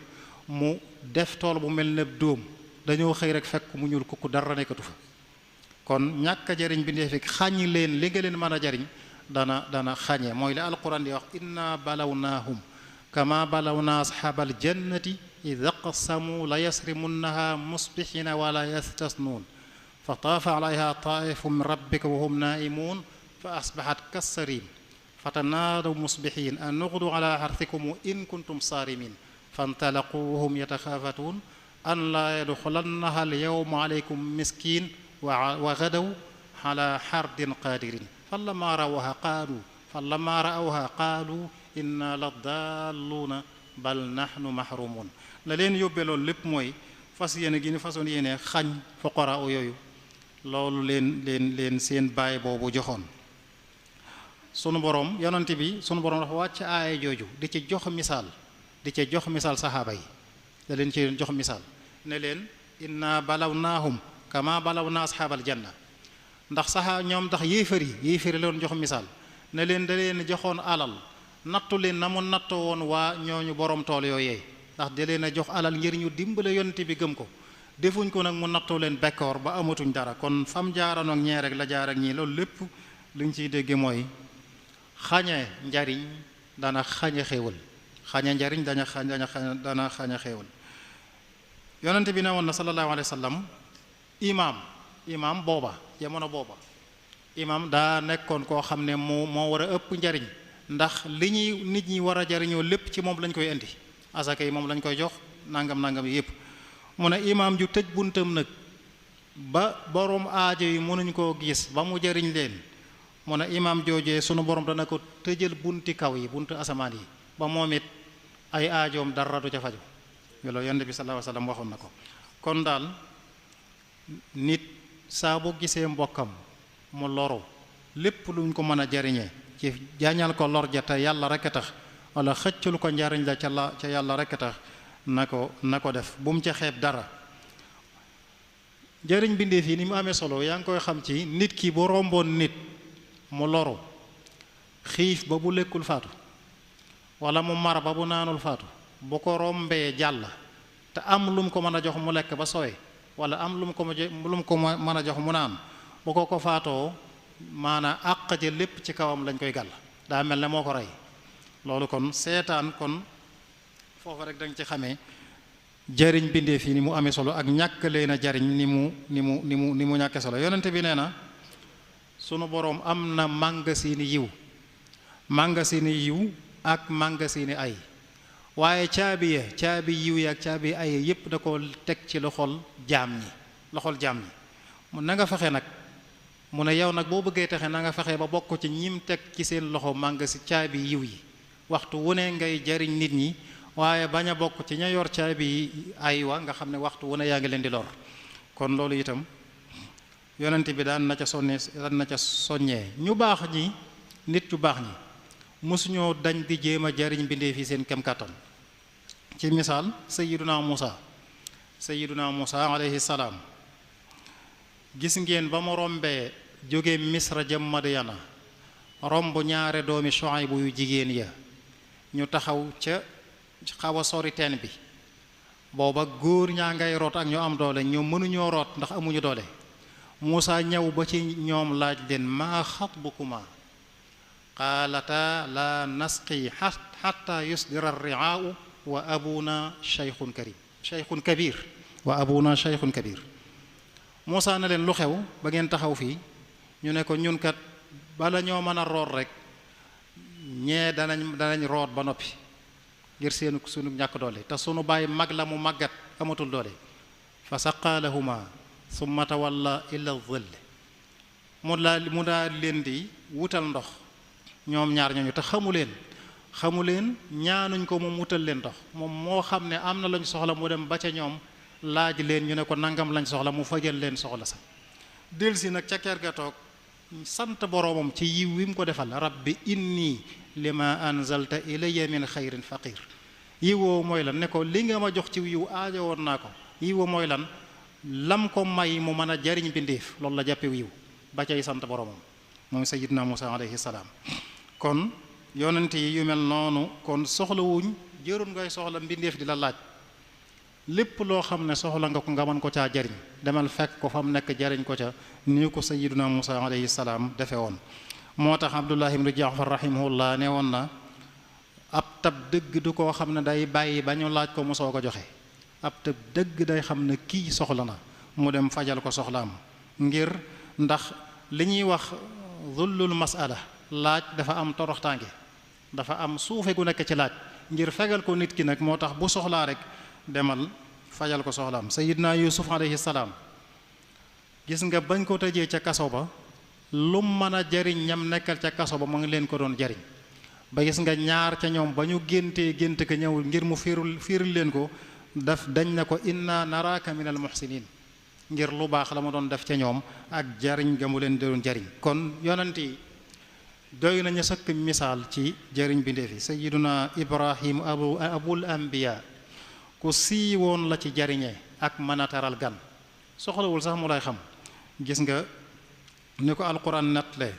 Speaker 3: mu def tool bu mel ne dóom, dañoo xëy rek fekk mu ñuul kukku dara nekkatu fa. kon ñàkk jariñ bi ndee fi xàññi leen li nga leen mën a jariñ dana xàññee, mooy li alquran di wax inna balawnaahum kama balawna asxaabal jannati id aqsamu la yasrimunnaha musbixina wala yastasnuun fa taafa alayha taifu min rabbika wa hum naimun fa asbaxat kassarim fatanaadaw musbixiin an nuqdu ala xartikum in kuntum saarimin fantalaqu wa hum yataxaafatuun an laa yadxulannaha alyawma alaykum miskin wa gadaw ala xardin qaadirin falamma rawha qaalu inna la daalluuna bal nahnu mahrumun. la leen yóbbee loolu lépp mooy fas yéene gi ni façon yéene xañ fuqaraa yooyu loolu leen seen baay boobu joxoon. sunu borom yonent bi sunu borom dafa wàcc aaya jooju di ci jox misaal saxaaba yi, da leen ci jox misaal ne leen inna balawnaahum kama balawna asxaabal janna. ndax ñoom ndax yéefari leen jox misaal ne leen da leen joxoon alal nattu leen na mu nattoo woon waa ñooñu borom tool yooyee, ndax da leen a jox alal ngir ñu dimbale yonent bi gëm ko, defuñ ko nag mu nattoo leen bekkoor ba amatuñ dara. kon fam jaaroon ak ñee rek la jaar ak ñii. loolu lépp liñ ciy dégge mooy xañe njariñ dana xañe xéewal, dana xañe xéewal. yonent bi ne woon na sallallahu alayhi wa sallam imaam booba jamono booba imaam daa nekkoon koo xam ne moo war a ëpp njariñ, ndax nit ñi war a jariñoo lépp ci moom lañ koy indi, asaka yi moom lañ koy jox nangam yi yépp. mu ne imaam ju tëj buntam nag ba borom aajo yi mënuñ koo gis ba mu jariñ leen, mu ne imaam joojee sunu borom dana ko tëjal bunti kaw yi buntu asamaan yi ba moom it ay aajoom dara du ca faju. loolu yonent bi sallallahu alayhi wasallam waxoon na ko. kon daal nit saa bu gisee mbokkam mu loru lépp luñ ko mën a jariñee ci jañal ko lor ja te yàlla rek a tax, wala xëccul ko njariñ la ca yàlla rek a tax, na ko def bu mu ca xeeb dara. jariñ bindeef yi ni mu amee solo yaa ngi koy xam ci nit ki bu romboon nit mu loru xiif ba bu lekkul faatu wala mu mar ba bu naanul faatu, bu ko rombee jàll te am lu mu ko mën a jox mu lekk ba sooy, wala am lu mu ko mën a jox mu naan, bu ko faatoo maanaa àq ja lépp ci kawam lañ koy gàll, daa mel ne moo ko rey. loolu kon seetaan kon foofu rek danga ci xamee jariñ bindeef yi ni mu amee solo ak ñàkk leen a jariñ ni mu ñàkke solo. yonente bi nee na sunu boroom am na màngasini yiw ak màngasini ay, waaye caabi yiw yi ak caabi ay yépp da ko teg ci loxol jaam ñi mu na nga fexe nag mu ne yow nag boo bëggee texe na nga fexe ba bokk ci ñim teg ci seen loxo màngasi caabi yiw yi, waxtu wu ne ngay jariñ nit ñi, waaye bañ a bokk ci ña yor caabi aywa nga xam ne waxtu wu ne yaa ngi leen di lor. kon loolu itam yonent bi daan na ca soññee ñu baax ñi, nit ñu baax ñi mosuñoo dañ di jéem a jariñ bindee fi seen kem kàttan. ci misaal sayyiduna Musa alayhi salaam, gis ngeen ba mu rombee jóge Misra jëm Madyana romb ñaare doomi Shuayb yu jigéen ya ñu taxaw ca xaw a sori teen bi, booba góor ñaa ngay root ak ñu am doole ñoom mënuñoo root ndax amuñu doole, Muusa ñëw ba ci ñoom laaj leen maa xatbukuma qaalata la nasqi xatta yusdira ar-ri'aa'u wa abuna shaykhun kabir wa abuna shaykhun kabir. Muusa na leen lu xew ba ngeen taxaw fii ñu ne ko ñun kat bala ñoo mën a root rek ñee danañ root ba noppi ngir sunu ñàkk doole te sunu baay mag la mu màggat amatul doole. fa saqaa lahuma summa tawalla illa dhill mu daal leen di wutal ndox ñoom ñaar ñooñu te xamu leen ñaanuñ ko moom wutal leen ndox moom moo xam ne am na lañ soxla mu dem ba ca ñoom laaj leen ñu ne ko nangam lañ soxla mu fajal leen soxla sax delsi nag ca kër ga toog sant boroomam ci yiw wi mu ko defal rabbi inni lima anzalta ilayya min xayrin faqir yiwoo mooy lan ne ko li nga ma jox ci yiw aajo woon naa ko yiwoo mooy lan lam ko may mu mën a jariñ bindeef loolu la jàppe yiw ba cay sant boroomam moom sayyidina Musa alayhi salaam. kon yonent yi yu mel noonu kon soxlawuñ jërul ngay soxla mbindeef di la laaj lépp loo xam ne soxla nga ko nga mën ko caa jariñ demal fekk ko fa mu nekk jariñ ko ca ni ko sayyiduna Musa alayhi salaam defe woon. moo tax Abdullah ibn Jaafar rahimahullah ne woon na ab tab dëgg du koo xam ne day bàyyi ba ñu laaj ko mu soo ko joxe ab tab dëgg day xam ne kii soxla na mu dem fajal ko soxlaam ngir ndax li ñuy wax zullul masala laaj dafa am toroxtaange dafa am suufe gu nekk ci laaj ngir fegal ko nit ki nag moo tax bu soxlaa rek demal fajal ko soxlaam. Sayyidna Yusuf alayhi salaam gis nga bañ ko tëjee ca kaso ba lu mën a jariñ ñam nekkal ca kaso ba mu ngi leen ko doon jariñ ba gis nga ñaar ca ñoom ba ñu gént ka ñëw ngir mu firil leen ko dañ na ko inna naraka minal muhsinin ngir lu baax la ma doon def ca ñoom ak jariñ ga mu leen doon jariñ. kon yonent yi doy nañu sëkk misaal ci jariñ bindeef yi. sayyiduna Ibrahim abul anbiya ku siiwoon la ci jariñee ak mën a teral gan soxlawul sax mu lay xam. gis nga ni ko alquran natle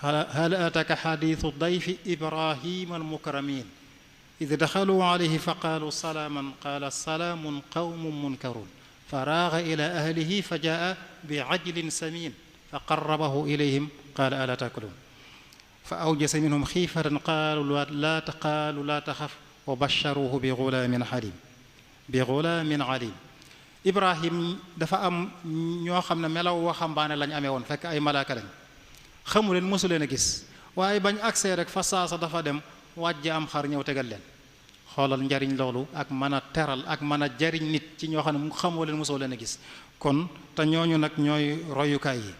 Speaker 3: hal ataka xadiisu dayfi ibrahima almukramin id daxalu alayhi fa qaalu salaaman qaala salaamun qawmun munkarun fa raaga ila ahlihi fa jaa bi ajlin samin fa qarrabahu ilayhim qaala alaa taakuluun fa awjasa minhum xiifatan qaalu laa taxaf wa basharuuhu bi gulaamin alim. Ibrahim dafa am ñoo xam ne melaw waxambaane lañ amee woon fekk ay malaaka lañ xamu leen mosu leen a gis waaye bañ agsee rek fa saasa dafa dem wàjj am xar ñëw tegal leen. xoolal njariñ loolu ak mën a teral ak mën a jariñ nit ci ñoo xam ne mu xamoo leen mosoo leen a gis. kon te ñooñu nag ñooy royukaay yi.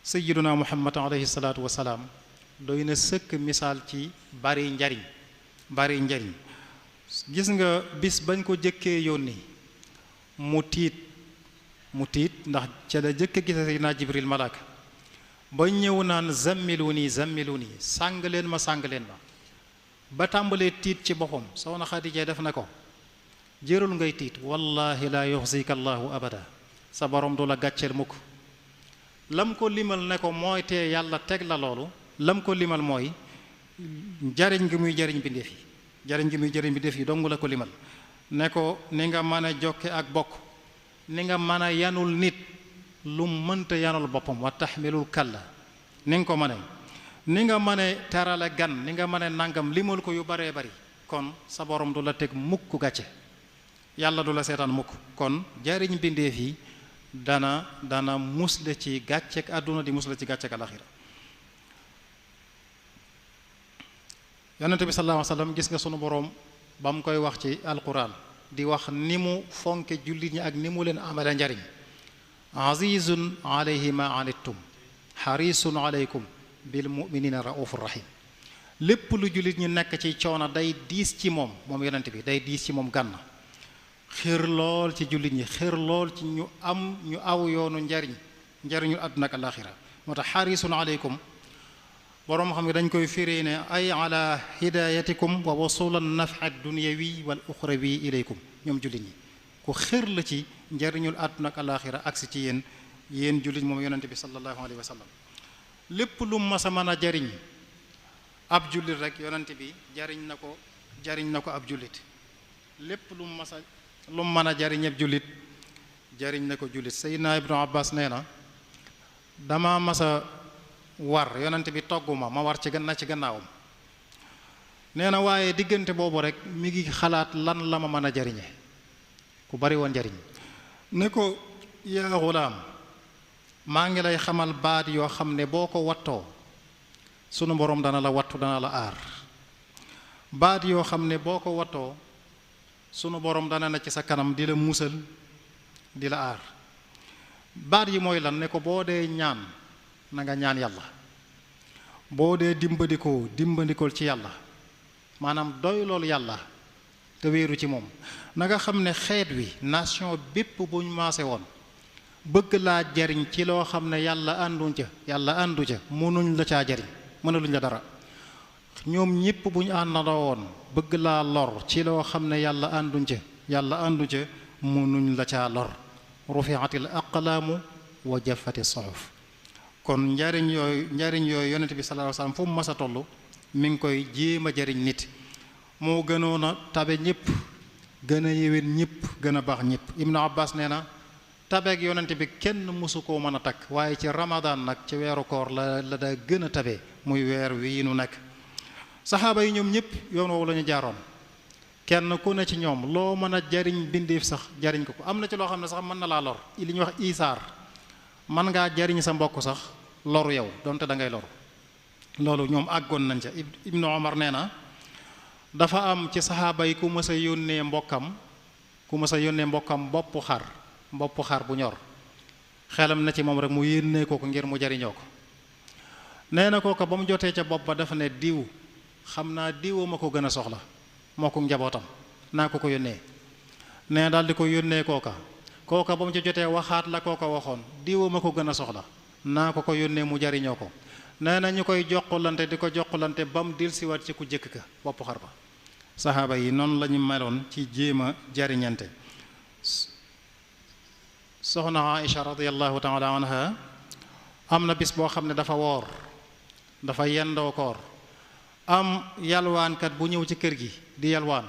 Speaker 3: sayyiduna Muhammad alayhi salaatu wa salaam doy na sëkk misaal ci bari njariñ. gis nga bis bañ ko jëkkee yónni mu tiit ndax ca la jëkk gisa Seydina Jibril malaaka ba ñëw naan zammiluni sàng leen ma ba tàmbalee tiit ci boppam soxna Xadija def na ko jërul ngay tiit wallahi la yuxzika allahu abada sa borom du la gàcceel mukk. lam ko limal ne ko mooy tee yàlla teg la loolu lam ko limal mooy jariñ gi muy jariñ bindeef yi dong la ko limal ne ko ni nga mën a jokke ak bokk ni nga mën a yanul nit lu mënta yanul boppam wa taxmilul kalla ni nga ko mëne ni nga mëne terale gan ni nga mëne nangam limal ko yu baree bari kon sa borom du la teg mukk gàcce yàlla du la seetaan mukk. kon jariñ bindeef yi dana musle ci gàcceek àdduna di musle ci gàcceek alaxira. yonente bi sallallahu alayhi wa sallam gis nga sunu boroom ba mu koy wax ci alquran di wax ni mu fonke jullit ñi ak ni mu leen amale njariñ azizun alayhi ma anittum xarisun alaykum bil muminina raufur rahim. lépp lu jullit ñi nekk ci coono day diis ci moom yonente bi day diis ci moom gànn xër lool ci jullit ñi xër lool ci ñu aw yoonu njariñu àdduna ak alaxira. moo tax xarisun alaykum boroom xam nga dañ koy firee ne ay ala hidayatikum wa wasulan nafa dunyawi wal uxrawi ilaykum ñoom jullit ñi ku xër la ci njariñul àdduna ak alaxira agsi ci yéen jullit moom yonente bi sallallahu alayhi wa sallam. lépp lu mas a mën a jariñ ab jullit rek yonente bi jariñ na ko ab jullit lépp lu mën a jariñ ab jullit jariñ na ko jullit. Seydina Ibnu Abbas nee na dama masa war yonent bi togguma ma war ci gannaawam nee na waaye diggante boobu rek mi ngi xalaat lan la ma mën a jariñe ku bari woon njariñ ne ko yaa xulaam maa ngi lay xamal baat yoo xam ne boo ko wattoo sunu boroom dana la wattu dana la aar baat yoo xam ne boo ko wattoo sunu boroom dana na ci sa kanam di la musal di la aar baat yi mooy lan ne ko boo dee ñaan na nga ñaan yàlla boo dee dimbandikool ci yàlla maanaam doy loolu yàlla te wéeru ci moom na nga xam ne xeet wi nation bépp bu ñu maase woon bëgg laa jariñ ci loo xam ne yàlla àndu ca mënuñ la caa jariñ mënaluñ la dara ñoom ñépp bu ñu àndandoo woon bëgg laa lor ci loo xam ne yàlla àndu ca mënuñ la caa lor rufiatil aqlaamu wa jaffati suhuf kon njariñ yooyu yonent bi sallallahu alayhi wasallam fu mu mas a toll mi ngi koy jéem a jariñ nit moo gënoon a tabe ñépp gën a yéwén ñépp gën a baax ñépp Ibnu Abbas nee na tabeeg yonent bi kenn mësu koo mën a takk waaye ci Ramadan nag ci weeru koor la daa gën a tabe muy weer wii nu nekk saxaaba yi ñoom ñépp yoon woowu la ñu jaaroon kenn ku ne ci ñoom loo mën a jariñ bindeef sax jariñ ko am na ci loo xam ne sax mën na laa lor li ñuy wax isaar mën ngaa jariñ sa mbokk sax loru yow donte da ngay loru loolu ñoom àggoon nañ ca Ibnu Omar nee na dafa am ci saxaaba yi ku mës a yónnee mbokkam boppu xar bu ñor xelam na ci moom rek mu yónnee ko ngir mu jariñoo ko nee na kooka ba mu jotee ca bopp ba dafa ne diw xam naa diwa ma ko gën a soxla moo ko njabootam naa ko yónnee nee daal di ko yónnee kooka ba mu ca jotee waxaat la kooka waxoon diwa ma ko gën a soxla naa ko yónnee mu jariñoo ko nee na ñu koy jokkalante di ko jokkalante ba mu dellusiwaat ci ku jëkk ka bopp xar ba saxaaba yi noonu la ñu meloon ci jéem a jariñante soxna Aïcha radiyallahu taala anha am na bis boo xam ne dafa woor dafa yendoo koor am yalwaankat bu ñëw ci kër gi di yalwaan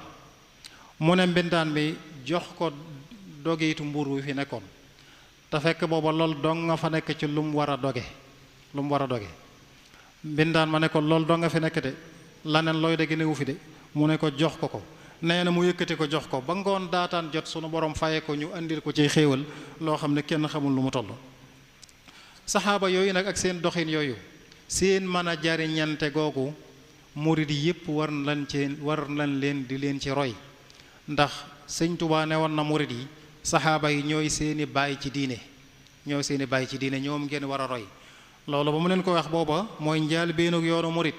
Speaker 3: mu ne mbindaan bi jox ko dogeetu mbuur wi fi nekkoon te fekk booba lool dong nga fa nekk ci lu mu war a doge mbindaan ma ne ko lool dong nga fi nekk de laneen looy dégg newu fi de mu ne ko jox ko nee na mu yëkkati ko jox ko ba ngoon daataan jot sunu borom faye ko ñu andil ko ci xéewal loo xam ne kenn xamul lu mu toll saxaaba yooyu nag ak seen doxin yooyu seen mën a jariñante googu murid yépp war nañ leen di leen ci roy ndax sëñ Tuubaa ne woon na murid yi saxaaba yi ñooy seeni baay ci diine ñoom ngeen war a roy loolu ba mu leen ko wax booba mooy njaal beenug yoonu murid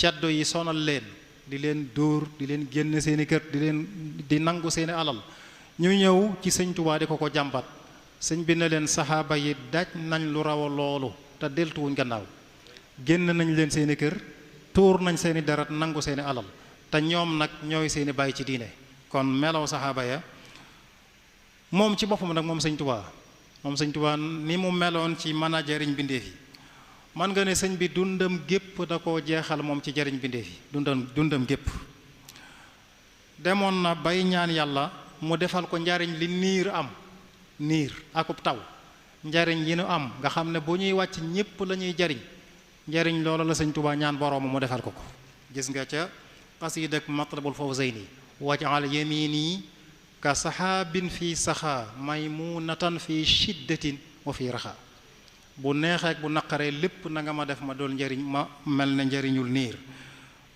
Speaker 3: caddo yi sonal leen di leen dóor di leen génn seeni kër di nangu seeni alal ñu ñëw ci sëñ Tuubaa di ko jàmbat sëñ bi ne leen saxaaba yi daj nañ lu raw loolu te deltuwuñ gannaaw génn nañ leen seeni kër tuur nañ seeni deret nangu seeni alal te ñoom nag ñooy seeni baay ci diine kon melaw saxaaba ya moom ci boppam nag moom sëñ Tuubaa ni mu meloon ci mën a jariñ bindeef yi man nga ne sëñ bi dundam gépp da koo jeexal moom ci jariñ bindeef yi dundam gépp demoon na bay ñaan yàlla mu defal ko njariñ li niir akub taw njariñ yi nu am nga xam ne bu ñuy wàcc ñépp la ñuy njariñ loolu la sëñ Tuubaa ñaan boroom mu defal ko gis nga ca xasiida ak Matlabul Fawzayni waj'al yamini ka saxaabin fi saxaa maymunatan fi shiddatin wa fi raxa bu neexeek bu naqaree lépp na nga ma def ma doon njariñ ma mel ne njariñul niir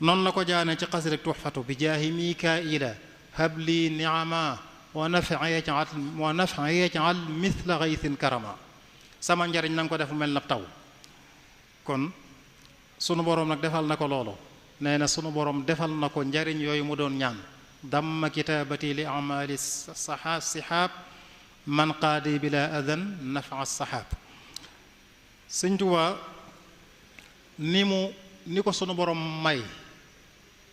Speaker 3: noonu la ko jaane ci xasiida ak Tuhfatu bi jaahi Mikaila habli ni'ama wa naf'a yaj'al mithla ghaythin karama sama njariñ na nga ko def mel na taw kon sunu boroom nag defal na ko loolu nee na sunu boroom defal na ko njariñ yooyu mu doon ñaan damma kitaabati li amali sihaab man qaadi bila adan nafa sahaab sëñ Tuubaa ni ko sunu boroom may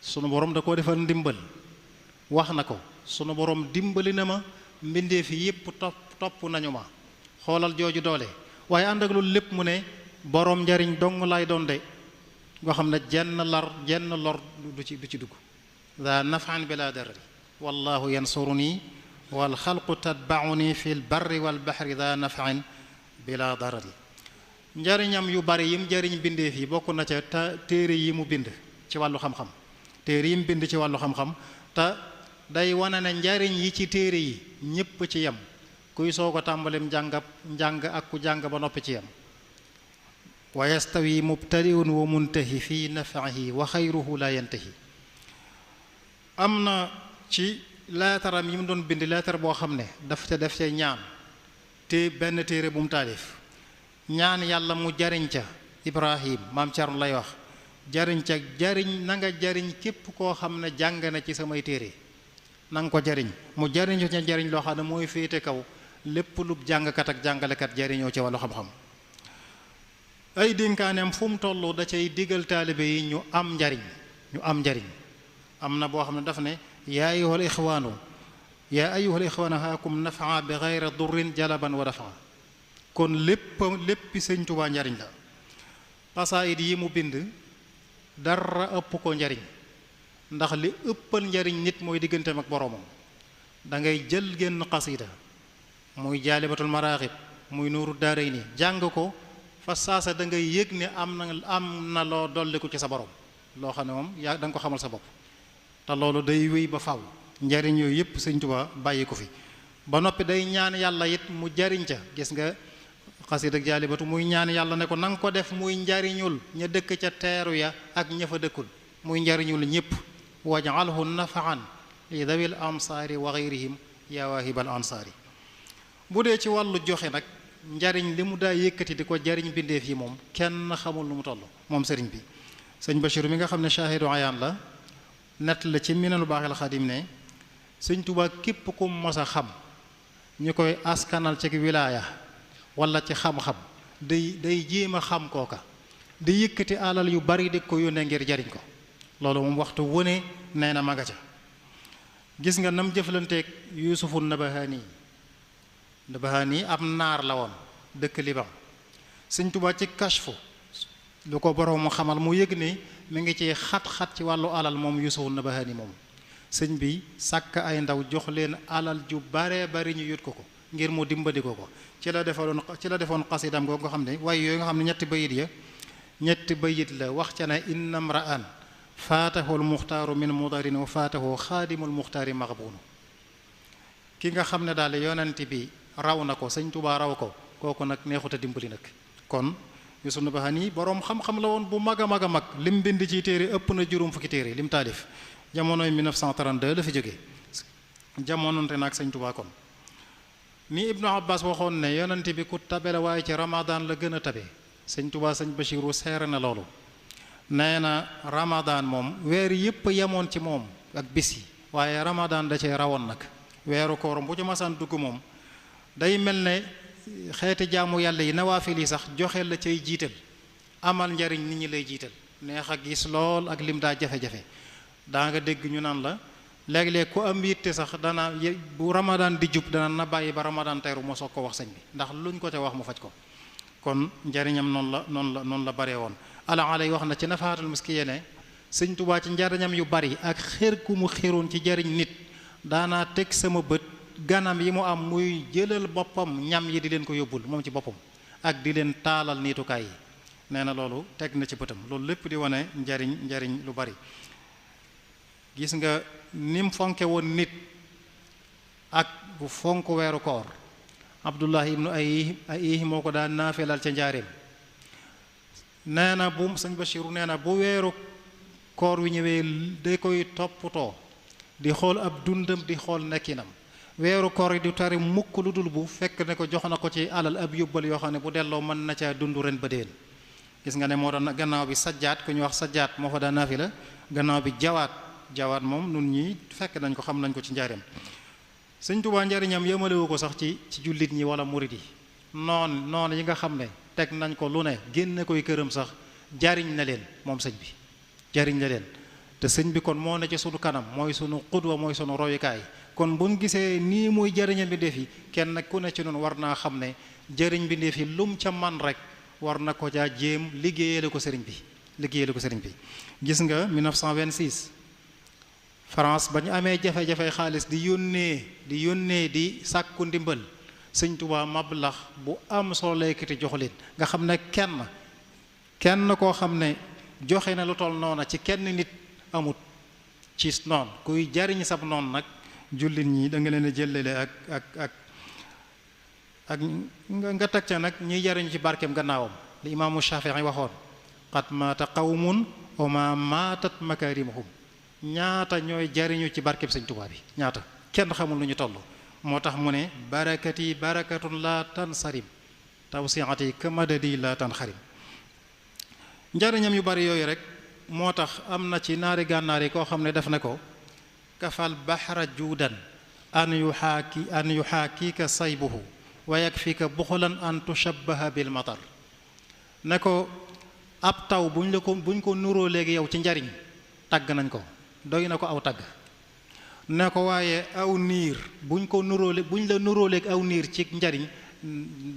Speaker 3: sunu boroom da koo defal ndimbal wax na ko sunu boroom dimbali na ma mbindeef yépp topp nañu ma xoolal jooju doole waaye ànd ak loolu lépp mu ne boroom njariñ dong lay doon de nga xam ne jenn lor du ci dugg daa nafan bila darari wallahu yansuruni wal xalqu tatbauni fi l barri wal baxri daa nafan bila darari njariñam yu bari yim jariñ bindeef yi bokk na ca téere yi mu bind ci wàllu xam-xam téere yi mu bind ci wàllu xam-xam te day wane ne njariñ yi ci téere yi ñépp ci yem kuy soog a tàmbalim njàng ak ku jàng ba noppi ci yem wa yastawi mubtadiun wa muntahi fi nafihi wa xayruhu la yantahi am na ci leetaram yi mu doon bind leetar boo xam ne daf ca ñaan te benn téere bu mu taalif ñaan yàlla mu jariñ ca Ibrahim maam Cerno lay wax jariñ ca jariñ na nga jariñ képp koo xam ne jàng na ci samay téere na nga ko jariñ mu jariñu ca jariñ loo xam ne mooy féete kaw lépp lu jàngkat ak jàngalekat jariñoo ci wàllu xam-xam ay dénkaaneem fu mu toll da cay digal taalibe yi ñu am njariñ am na boo xam ne daf ne yaa ayyuhal ixwaanu haakum nafaa bi gayra durrin jalaban wa dafaa kon léppi sëñ Tuubaa njariñ la xasaayid yi mu bind dara ëpp ko njariñ ndax li ëppal njariñ nit mooy digganteem ak boroomam da ngay jël génn xasida muy jaalibatul maraaxib muy nuuru daarayni jàng ko fa saasa da ngay yëg ne am na loo dolliku ci sa borom loo xam ne moom yaa da nga ko xamal sa bopp te loolu day wéy ba faw njariñ yooyu yépp sëñ Tuubaa bàyyi ko fi ba noppi day ñaan yàlla it mu jariñ ca gis nga xasida ak jaalibatu muy ñaan yàlla ne ko na nga ko def muy njariñul ña dëkk ca teeru ya ak ña fa dëkkul muy njariñul ñépp wajalhu nafaan li dawil ansaari wa gayrihim yaa waahibal ansaari bu dee ci wàllu joxe nag njariñ li mu daa yëkkati di ko jariñ bindeef yi moom kenn xamul nu mu toll moom sëriñ bi sëñ Bachir mi nga xam ne shaahidu ayaan la nett la ci Minanul Baaxil Xadim ne sëñ Tuubaa képp ku mos a xam ñu koy askanal ci wilaaya wala ci xam-xam day jéem a xam kooka di yëkkati alal yu bari di ko yónnee ngir jariñ ko loolu moom waxtu wone nee na maga ca gis nga nam jëflanteeg Yuusufu Nabahaani ab naar la woon dëkk Liban sëñ Tuubaa ci kashfu lu ko borom mu xamal mu yëg ne mi ngi ci xat-xat ci wàllu alal moom Yuusufu Nabahaani moom sëñ bi sàkk ay ndaw jox leen alal ju bare bari ñu yut ko ngir mu dimbali ko ci la defoon xasidam googu nga xam ne waaye yooyu nga xam ne ñetti bayit la wax ca ne inna mra'an faatahu almuxtaaru min mudarin wa faatahu xaadimul muxtaari maxbuunu ki nga xam ne daal yonent bi raw na ko sëñ Tuubaa raw ko kooku nag neexut a dimbali nag kon Yuusufu Nabahaani boroom xam-xam la woon bu mag a mag a mag lim bind ci téere ëpp na juróom fukki téere lim taalif jamonoy 1932 la fi jógee jamononte naag sëñ Tuubaa kon ni Ibnu Abbas waxoon ne yonent bi ku tabe la waaye ci Ramadan la gën a tabe sëñ Tuubaa sëñ Bachiru seere na loolu nee na Ramadan moom weer yépp yemoon ci moom ak bis yi waaye Ramadan da cee rawoon nag weeru koor bu ci masaan dugg moom day mel ne xeeti jaamu yàlla yi nawaafil yi sax joxe la cay jiital amal njariñ nit ñi lay jiital neex a gis lool ak lim daa jafe-jafe daa nga dégg ñu naan la léeg-léeg ku am yitte sax dana bu Ramadan di jub dana na bàyyi ba Ramadan teru moo soog ko wax sëñ bi ndax luñ ko ca wax mu faj ko kon njariñam noonu la baree woon ala yi wax na ci nafaatul miskiya ne sëñ Tuubaa ci njariñam yu bari ak xër ku mu xéroon ci jariñ nit daanaa teg sama bët ganam yi mu am muy jëlal boppam ñam yi di leen ko yóbbul moom ci boppam ak di leen taalal niitukaay yi nee na loolu teg na ci bëtam loolu lépp di wane njariñ lu bari gis nga ni mu fonke woon nit ak bu fonk weeru koor Abdullah ibnu ay moo ko daan naafilal ca njaareem nee na bu sëñ Bachiru nee na bu weeru koor wi ñëwee da koy toppatoo di xool ab dundam di xool nekkinam weeru koor yi du tari mukk lu dul bu fekk ne ko jox na ko ci alal ab yóbbal yoo xam ne bu delloo mën na ca dund ren ba déen gis nga ne moo doon gannaaw bi sajjaat ku ñu wax sajjaat moo fa daan naafila gannaaw bi jawaat moom nun ñi fekk nañ ko xam nañ ko ci njaareem sëñ Tuubaa njariñam yëmalewu ko sax ci jullit ñi wala murit yi noon yi nga xam ne teg nañ ko lu ne génne koy këram sax jariñ na leen moom sëñ bi jariñ na leen te sëñ bi kon moo ne ci sunu kanam mooy sunu xudwa mooy sunu royukaay kon buñ gisee nii muy jariñal bindeef yi kenn ku ne ci noonu war naa xam ne jariñ bindeef yi lum ca man rek war na ko caa jéem liggéeyale ko sëriñ bi gis nga 1926 France ba ñu amee jafe-jafe xaalis di yónnee di sàkku ndimbal sëñ Tuubaa mablax bu am solo la yëkkati jox leen nga xam ne kenn koo xam ne joxe na lu toll noona ci kenn nit amut ci noon kuy jariñ sab noon nag jullit ñi da nga leen a jëlale ak nga teg ca nag ñiy jariñu ci barkeem gannaawam li imaamu Shafii waxoon qad maata qawmun wa ma maatat makaarimuhum ñaata ñooy jariñu ci barkeem sëñ Tuubaa bi ñaata kenn xamul lu ñu toll moo tax mu ne barakati barakatun la tansarim tawsiati ka madadi la tanxarim njariñam yu bari yooyu rek moo tax am na ci naari gànnaar yi koo xam ne def na ko kafal bahra juudan an yuxaakika saybuhu wa yakfika buxulan an tushabbaha bil matar ne ko ab taw buñ ko nuroo léegi yow ci njariñ tagg nañ ko doy na ko aw tagg ne ko waaye aw niir buñ la nuroo léegi aw niir ci njariñ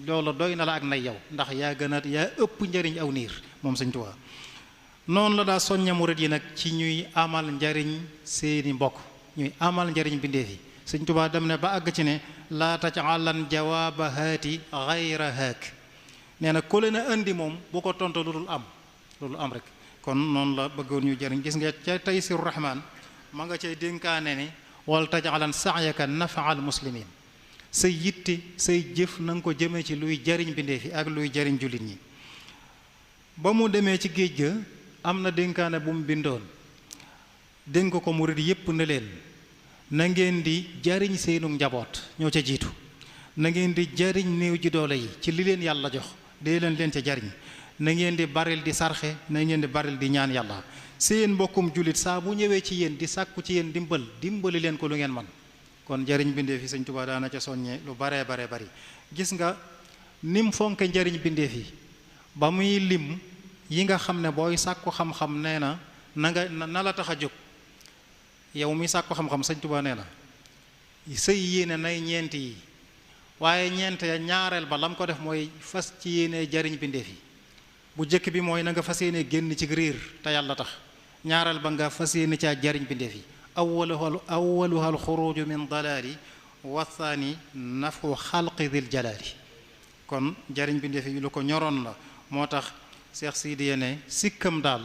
Speaker 3: loolu doy na la ak nay yow ndax yaa ëpp njariñ aw niir moom Sëñ Tuubaa noonu la daa soñña murit yi nag ci ñuy amal njariñ seeni mbokk ñuy amal njariñ bindeef yi Sëñ Tuubaa dem ne ba àgg ci ne laa taj'alan jawaaba haati gayra haak nee na ku leen a indi moom bu ko tontu lu dul am rek kon noonu la bëggoon ñu jariñ gis nga ca Taysiru Rahmaan ma nga cay dénkaane ne wal taj'alan sa'yaka nafaal muslimin say yitte say jëf na nga ko jëmee ci luy jariñ bindeef yi ak luy jariñ jullit ñi ba mu demee ci géej ga am na dénkaane bu mu bindoon dénk ko murid yépp ne leen na ngeen di jariñ seenu njaboot ñoo ca jiitu na ngeen di jariñ néew ji doole yi ci li leen yàlla jox dee leen ca jariñ na ngeen di baril di sarxe na ngeen di baril di ñaan yàlla seen mbokkum jullit saa bu ñëwee ci yéen di sàkku ci yéen dimbali leen ko lu ngeen man kon jariñ bindeef yi Sëñ Tuubaa daana ca soññee lu baree bari gis nga nim fonke njariñ bindeef yi ba muy lim yi nga xam ne booy sàkku xam-xam nee na la tax a jóg yow mi sàkku xam-xam Sëñ Tuubaa nee na sëy yéene nay ñeent yi waaye ñeent ya ñaareel ba lam ko def mooy fas ci yéene jariñ bindeef yi bu jëkk bi mooy na nga fas yéene génn ci riir te yàlla tax ñaareel ba nga fas yéene caa jariñ bindeef yi awwaluha alxuruju min dalaali wa thani nafu xalqi dil jalaali kon jariñ bindeef yi lu ko ñoroon la moo tax Seex Sidiya ne sikkam daal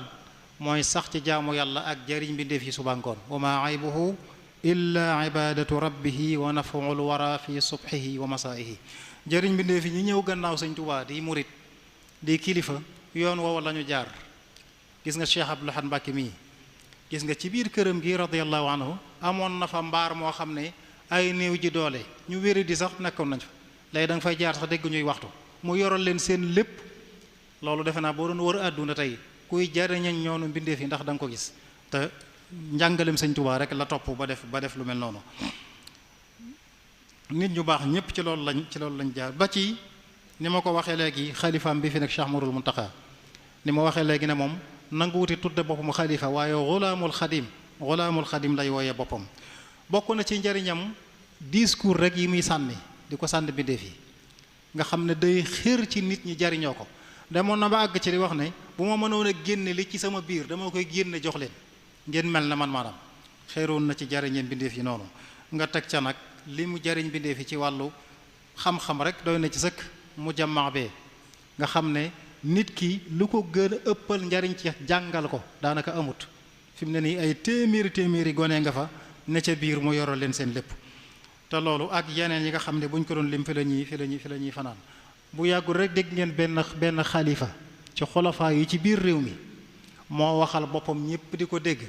Speaker 3: mooy sax ci jaamu yàlla ak jariñ bindeef yi suba ngoon wa maa aybuhu illa ibadatu rabbihi wa naf'ul wara fi subhihi wa masaa'ihi jariñ bindeef yi ñi ñëw gannaaw Sëñ Tuubaa di murit di kilifa yoon woowu lañu jaar gis nga Cheikh Abdul Ahad Mbàkke mii gis nga ci biir këram gi radiyallahu anhu amoon na fa mbaar moo xam ne ay néew ji doole ñu wéri di sax nekkoon nañ fa léegi da nga fay jaar sax dégg ñuy waxtu mu yoral leen seen lépp loolu defe naa boo doon wër àdduna tey kuy jariñañ ñoonu mbindeef yi ndax da nga ko gis te njàngalem Sëñ Tuubaa rek la topp ba def lu mel noonu nit ñu baax ñépp ci loolu lañ jaar ba ci ni ma ko waxee léegi xalifaam bi fi nekk Cheikh Ahmadul Muntaqa ni ma waxee léegi ne moom nangu wuti tudde boppam xalifa waaye xulaamul xadim lay wooyee boppam bokk na ci njariñam discours rek yi muy sànni di ko sànni bindeef yi nga xam ne day xër ci nit ñi jariñoo ko demoon na ba àgg ci di wax ne bu ma mënoon a génne li ci sama biir dama koy génne jox leen ngeen mel na man maanaam xëroon na ci jariñeen bindeef yi noonu nga teg ca nag li mu jariñ bindeef yi ci wàllu xam-xam rek doy na ci sëkk mu jammaa bee nga xam ne nit ki lu ko gën a ëppal njariñ ci jàngal ko daanaka amut fi mu ne nii ay téeméeri gone nga fa ne ca biir mu yoro leen seen lépp te loolu ak yeneen yi nga xam ne buñ ko doon lim fi la ñuy fanaan bu yàggul rek dégg ngeen benn xalifa ci xolofaa yi ci biir réew mi moo waxal boppam ñépp di ko dégg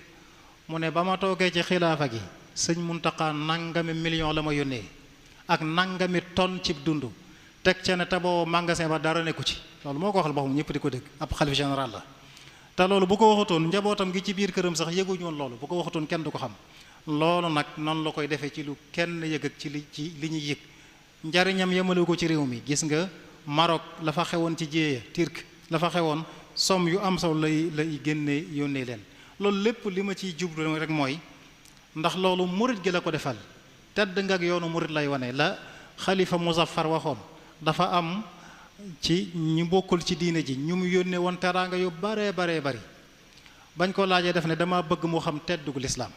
Speaker 3: mu ne ba ma toogee ci xilaafa gi sëñ Muntaqa nangami million la ma yónnee ak nangami tonne ci dund teg ca ne te boo magasin ba dara nekku ci loolu moo ko waxal boppam ñëpp di ko dégg ab xalif général la te loolu bu ko waxutoon njabootam gi ci biir këram sax yëguñu woon loolu bu ko waxutoon kenn du ko xam loolu nag noonu la koy defee ci lu kenn yëg ak ci li ñuy yëg njariñam yemale ko ci réew mi gis nga Maroc la fa xewoon ci jéeya Turc la fa xewoon somme yu am solo lay génnee yónnee leen loolu lépp li ma ciy jublu rek mooy ndax loolu murit gi la ko defal tedd nga ak yoonu murit lay wane la xalifa Muzaffar waxoon dafa am ci ñu bokkul ci diine ji ñu mu yónnee woon teraanga yu baree bari bañ ko laajee def ne dama bëgg moo xam teddug lislaam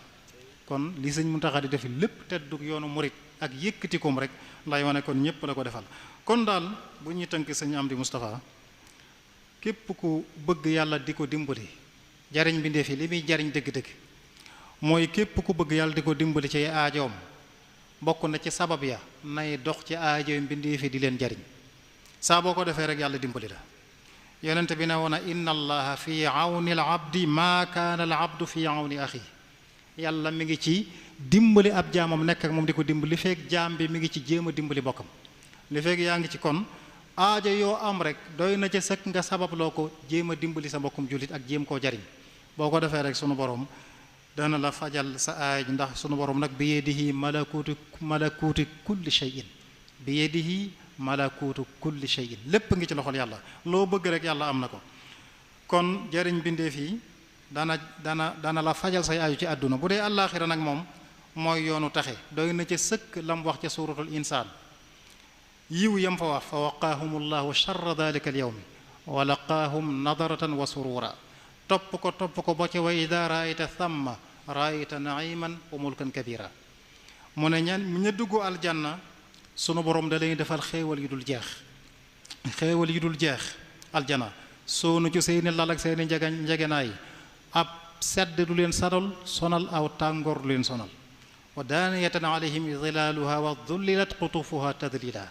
Speaker 3: kon li Sëñ Muntaxa di def lépp teddug yoonu murit ak yëkkatikum rek lay wane kon ñëpp la ko defal. kon daal bu ñuy tënk sëñ Amdi Moustapha képp ku bëgg yàlla di ko dimbali jariñ mbindeef yi li muy jariñ dëgg-dëgg mooy képp ku bëgg yàlla di ko dimbali ci aajoom bokk na ci sabab ya nay dox ci aajoom mbindeef yi di leen jariñ saa boo ko defee rek yàlla dimbali la. yonent bi ne woon inna allaha fi awni al abdi maa kaana al abdu fi awni axi yàlla mi ngi ci dimbali ab jaamam nekk ak moom di ko dimbali li fekk jaam bi mi ngi ci jéem a dimbali bokkam li fekk yaa ngi ci kon aajo yoo am rek doy na ca sëkk nga sababloo ko jéem a dimbali sa mbokkum jullit ak jéem koo jariñ boo ko defee rek sunu borom dana la fajal sa aaj ndax sunu borom nag bi yadihi malakuuti kulli shay'in bi yadihi malakuutu kulli shay'in lépp ngi ci loxol yàlla loo bëgg rek yàlla am na ko. kon jariñ bindeef yi dana la fajal say aaju ci àdduna bu dee àllaaxira nag moom mooy yoonu taxe doy na ca sëkk lam wax ca suuratul insaan yiw yam fa wax fa waqaahum allahu charra dalika al yawmi wa laqaahum nadaratan wa surura topp ko ba ca wa ida raayta thamma raayta naiman wa mulkan kabira mu ne ña dugg aljanna sunu borom da leen defal xéewal yu dul jeex aljana soonu ci seeni lal ak seeni njegenaay ab sedd du leen sonal aw tàngoor du leen sonal wa daaniyatan alayhim zilaaluha wa dhullilat qutufuha tadlila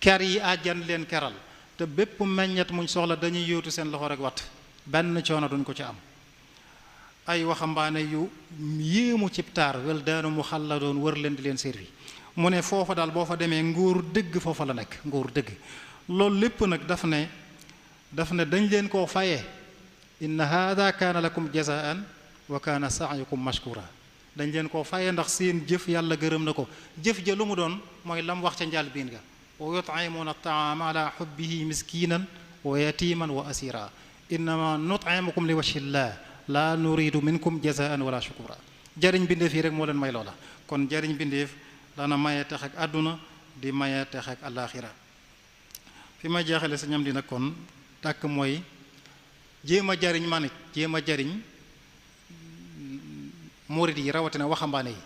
Speaker 3: ker yi àjjan leen keral te bépp meññet muñ soxla dañuy yóotu seen loxo rek wat benn coono duñ ko ci am ay waxambaane yu yéemu cib taar wildaanu muxalladoon wër leen di leen servi mu ne foofa daal boo fa demee nguur dëgg foofa la nekk nguur dëgg loolu lépp nag daf ne dañ leen koo fayee inna hada kaana lakum jazaan wa kaana sa'yukum mashkura dañ leen koo fayee ndax seen jëf yàlla gërëm na ko jëf ja lu mu doon mooy lam wax ca njaal biin ga wa yut'imuuna at-ta'aama ala hubbihi miskinan wa yatiman wa asira innama nut'imukum li wajhillah la nuridu minkum jazaan wala shukura jariñ bindeef yi rek moo leen may loola kon jariñ bindeef dana maye tex ak àdduna di maye tex ak àllaaxira fi ma jeexale sa ñam di nag kon tàkk mooy jéem a jariñ manit jéem a jariñ murid yi rawatina waxambaane yi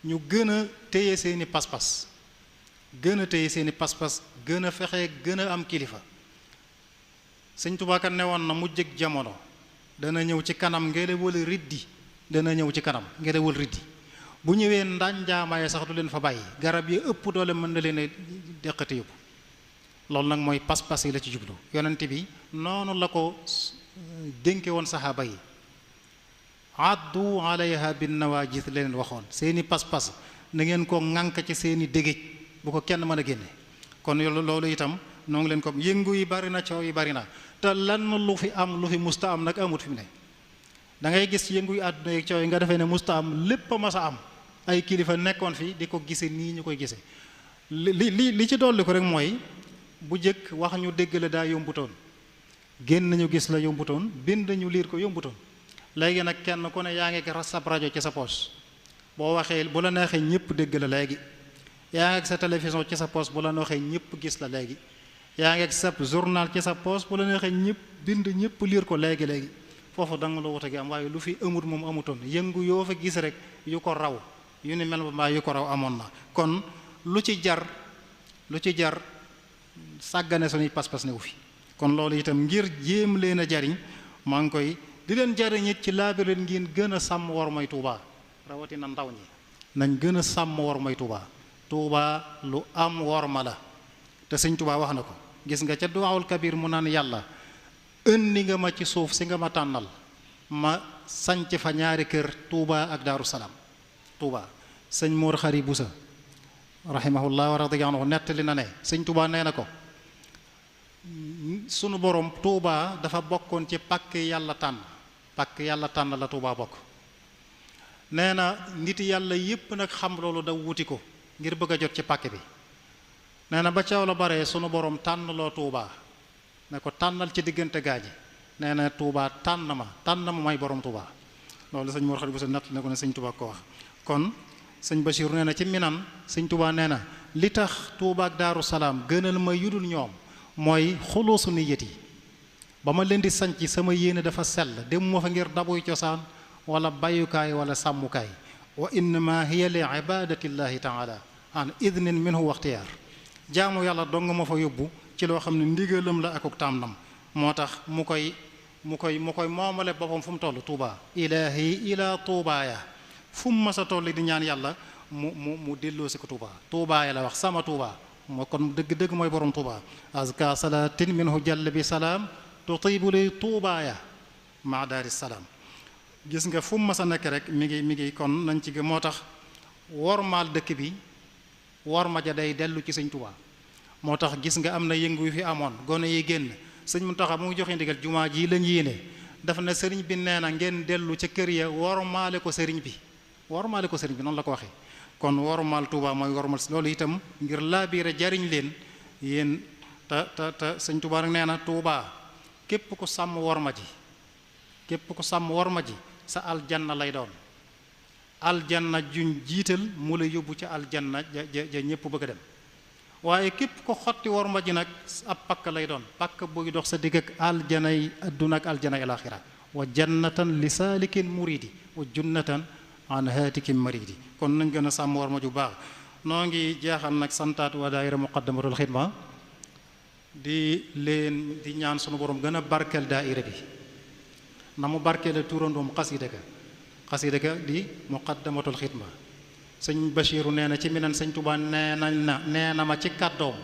Speaker 3: ñu gën a téye seeni pas-pas gën a fexe gën a am kilifa Sëñ Tuubaa kat ne woon na mujjëg jamono dana ñëw ci kanam ngelawal riddi bu ñëwee ndànjaamaye sax du leen fa bàyyi garab yi ëpp doole mën na leen a deqati yóbbu loolu nag mooy pas-pas yi la ci jublu yonent bi noonu la ko dénke woon saxaaba yi addu alayha bin nawajis leen waxoon seeni pas-pas na ngeen ko ŋànk ci seeni dégéej bu ko kenn mën a génne kon loolu itam noo ngi leen ko yëngu yi bari na coow yi bari na te lan lu fi am lu fi musta am nag amut fi mu ne da ngay gis yëngu yi àdduna yi coow yi nga defee ne musta am lépp a mas a am ay kilifa nekkoon fi di ko gise nii ñu koy gise li ci dolli ko rek mooy bu jëkk wax ñu dégg la daa yombutoon génn nañu gis la yombutoon bind ñu liir ko yombutoon léegi nag kenn ku ne yaa ngi sab rajo ci sa poos boo waxee bu la neexee ñëpp dégg la léegi yaa ngi ak sa télévision ci sa poos bu la neexee ñëpp gis la léegi yaa ngi ak sa journal ci sa poos bu la neexee ñëpp bind ñëpp liir ko léegi foofu danga la wute gi am waaye lu fi amut moom amutoon yëngu yoo fa gis rek yu ko raw yu ni mel ba mbaa yu ko raw amoon na kon lu ci jar sàggane suñuy pas-pas newu fi kon loolu itam ngir jéem leen a jariñ maa ngi koy di leen jariñ it ci laabi leen ngeen gën a sàmm war may Tuubaa rawatina ndaw ñi nañ gën a sàmm war may Tuubaa lu am worma la te Sëñ Tuubaa wax na ko gis nga ca duwaawul kabir mu naan yàlla indi nga ma ci suuf si nga ma tànnal ma sanc fa ñaari kër Tuubaa ak Daaru Salaam Tuubaa sëñ Mor Xari Busa rahimahullah wa radiya anhu nettali na ne Sëñ Tuubaa nee na ko sunu borom Tuubaa dafa bokkoon ci pàkk yàlla tànn la Tuubaa bokk nee na nit yàlla yépp nag xam loolu da wuti ko ngir bëgg a jot ci pàkk bi nee na ba caaw la bare sunu borom tànn loo Tuubaa ne ko tànnal ci diggante gaaji nee na Tuubaa tànn ma may borom Tuubaa loolu sëñ Mor Xadi bu sa natt ne ko ne sëñ Tuubaa ko wax kon sëñ Bachir nee na ci Minan sëñ Tuubaa nee na li tax Tuubaa ak Daaru Salaam gënal ma yudul ñoom mooy xuluusu niyati ba ma leen di sanc sama yéene dafa sell demuma fa ngir dabuy cosaan wala bayukaay wala sàmmukaay wa innama hiya li ibadatillahi taala an idnin minhu waxtiyaar jaamu yàlla dong ma fa yóbbu ci loo xam ne ndigalam la akuk tànnam moo tax mu koy moomale boppam fu mu toll Tuubaa ilaahi ila tuubaaya fu mu mas a toll di ñaan yàlla mu delloo si ko Tuubaa tuubaaya la wax sama Tuubaa moo kon dëgg-dëgg mooy borom Tuubaa azka salaatin minhu jall bi salaam tutiibu li tuubaaya maa daari salaam gis nga fu mu mas a nekk rek mi ngi kon nañ ci moo tax wormaal dëkk bi worma ja day dellu ci sëñ Tuubaa moo tax gis nga am na yëngu yu fi amoon gone yi génn sëñ Muntaxa mu ngi joxe ndigal jumaa ji lañ yéene dafa ne sëriñ bi nee na ngeen dellu ca kër ya wormaale ko sëriñ bi noonu la ko waxee kon wormaal Tuubaa mooy wormaal loolu itam ngir laabiire jariñ leen yéen te sëñ Tuubaa nag nee na Tuubaa képp ku sàmm worma ji sa aljanna lay doon aljanna juñ jiital mu la yóbbu ca aljanna ja ñépp bëgg a dem waaye képp ko xotti worma ji nag ab pakk lay doon pakk buy dox sa digg ak aljanay adduna ak aljanay alaxira wa jannatan li saalikin muridi wa junnatan an haatikin maridi kon nañ gën a sàmm worma ju baax noo ngi jeexal nag santaat waa daayira muqaddamatul xidma di ñaan sunu borom gën a barkeel daayira bi na mu barkeele turandoom xasida ga di muqaddamatul xidma sëñ Bachiru nee na ci minan sëñ Tuubaa nee na ma ci kàddoom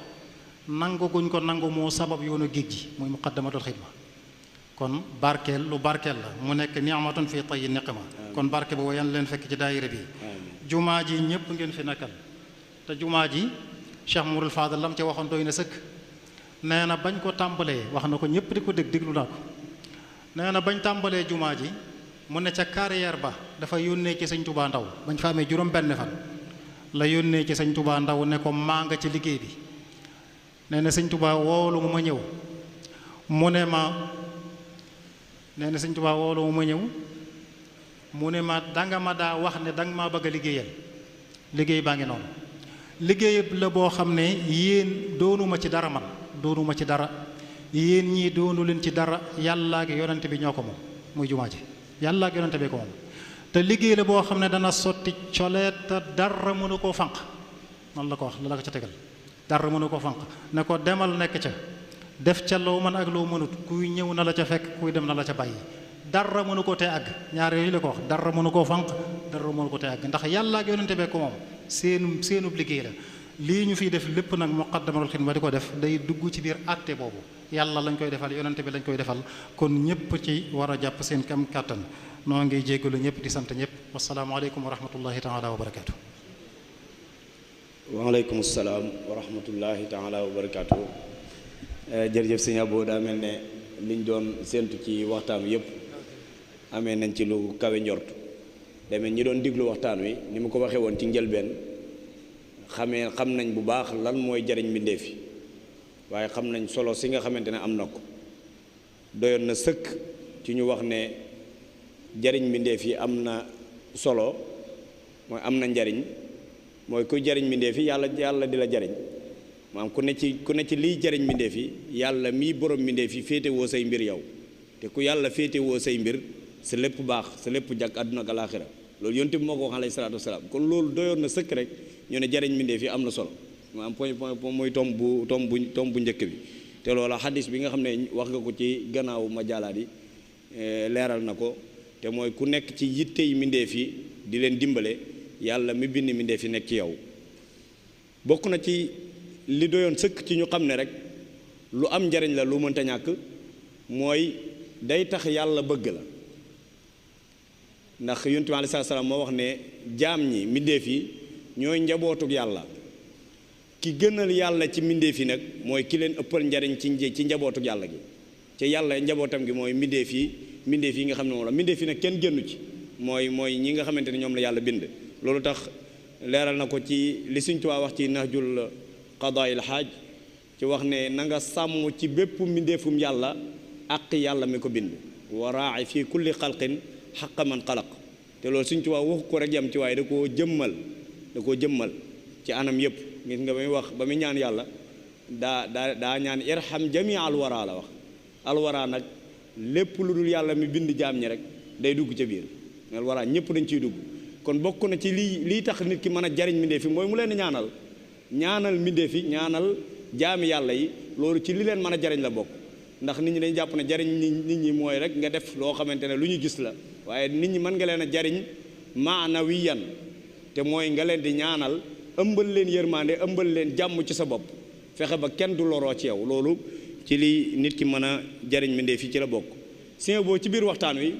Speaker 3: nangu guñ ko nangu moo sabab yoonu géej gi muy muqaddamatul xidma kon barkeel lu barkeel la mu nekk ni'matun fi tayyi niqma kon barke boobu yan leen fekk ci daayira bi jumaa ji ñëpp ngeen fi nekkal te jumaa ji Cheikh Mourul Fadal lam ca waxoon doy na sëkk nee na bañ ko tàmbalee wax na ko ñëpp di ko déglu naa ko nee na bañ tàmbalee jumaa ji mu ne ca carrière ba dafa yónnee ci sëñ Tuubaa ndaw bañ fa amee juróom benn fan la yónnee ci sëñ Tuubaa ndaw ne ko maa nga ci liggéey bi nee na sëñ Tuubaa woolu mu ma ñëw mu ne ma nee na sëñ Tuubaa woolu mu ma ñëw mu ne ma danga ma daa wax ne danga maa bëgg a liggéeyal liggéey baa ngi noonu liggéey la boo xam ne yéen doonuma ci dara man doonuma ci dara yéen ñii doonu leen ci dara yàllaa ak yonent bi ñoo ko moom muy jumaa ji yàlla ak yonente bi ko moom te liggéey la boo xam ne dana sotti coleet te dara mënu koo fànq noonu la ko wax la ko ca tegal dara mënu koo fànq ne ko demal nekk ca def ca loo mën ak loo mënut kuy ñëw na la ca fekk kuy dem na la ca bàyyi dara mënu ko tee àgg ñaar yooyu la ko wax dara mënu koo fànq dara mënu ko tee àgg ndax yàlla ak yonente bi ko moom seenub liggéey la lii ñu fiy def lépp nag muqaddamatul xidma di ko def day dugg ci biir àtte boobu yàlla lañ koy defal yonente bi lañ koy defal kon ñëpp ci war a jàpp seen kam kàttan noo ngi jéggalu ñëpp di sant ñëpp wasalaamaaleykum wa rahmatullahi taala wa barakaatu.
Speaker 2: waaleykum salaam wa rahmatullahi taala wa barakaatu. jërëjëf sëñ Abo daa mel ne liñ doon séentu ci waxtaan wi yëpp amee nañ ci lu kawe njort demee ñi doon diglu waxtaan wi ni mu ko waxee woon ci njëlbeen xam nañ bu baax lan mooy jariñ mbindéef yi waaye xam nañ solo si nga xamante ne am na ko doyoon na sëkk ci ñu wax ne jariñ mbindéef yi am na solo mooy am na njariñ mooy kuy jariñ mbindéef yi yàlla di la jariñ maanaam ku ne ci liy jariñ mbindéef yi yàlla mii borom mbindéef yi féete woo say mbir yow te ku yàlla féete woo say mbir sa lépp baax sa lépp jàkk àdduna ak alaaxira loolu yonte bi moo ko wax alayhi salaatu wasalaam kon loolu doyoon na sëkk rek ñu ne jariñ mbindéef yi am na solo maanaam point mooy tom bu njëkk bi te loola xadis bi nga xam ne wax nga ko ci gannaaw ma jaalaat yi leeral na ko te mooy ku nekk ci yitte yi mbindéef yi di leen dimbale yàlla mi bind mbindéef yi nekk ci yow bokk na ci li doyoon sëkk ci ñu xam ne rek lu am njariñ la lu mënta ñàkk mooy day tax yàlla bëgg la ndax yonent bi alayhi salaam moo wax ne jaam ñi mbindéef yi ñooy njabootug yàlla ki gënal yàlla ci mbindéef yi nag mooy ki leen ëppal njariñ ci njabootug yàlla gi ci yàlla njabootam gi mooy mbindéef yi nga xam ne moom la mbindéef yi nag kenn génnu ci mooy ñi nga xamante ne ñoom la yàlla bind loolu tax leeral na ko ci li Sëñ Tuubaa wax ci nahjul qadaa'il haaj ci wax ne na nga sàmm ci bépp mbindéefum yàlla ak yàlla mi ko bind wa raa'i fii kulli xalqin xaqa man xalaq te loolu Sëñ Tuubaa waxu ko rek yam ci waaye da koo jëmmal ci anam yëpp gis nga ba muy ñaan yàlla daa ñaan irham jami alwara la wax alwara nag lépp lu dul yàlla mi bind jaam ñi rek day dugg ca biir alwara ñëpp dañ ciy dugg kon bokk na ci lii tax nit ki mën a jariñ mbindeef yi mooy mu leen ñaanal mbindeef yi ñaanal jaami yàlla yi loolu ci li leen mën a jariñ la bokk. ndax nit ñi dañu jàpp ne jariñ nit ñi mooy rek nga def loo xamante ne lu ñu gis la waaye nit ñi mën nga leen a jariñ maanawiyan te mooy nga leen di ñaanal ëmbal leen yërmande ëmbal leen jàmm ci sa bopp fexe ba kenn du loroo ci yow loolu ci li nit ki mën a jariñ mbindeef yi ci la bokk. sien boo ci biir waxtaan wi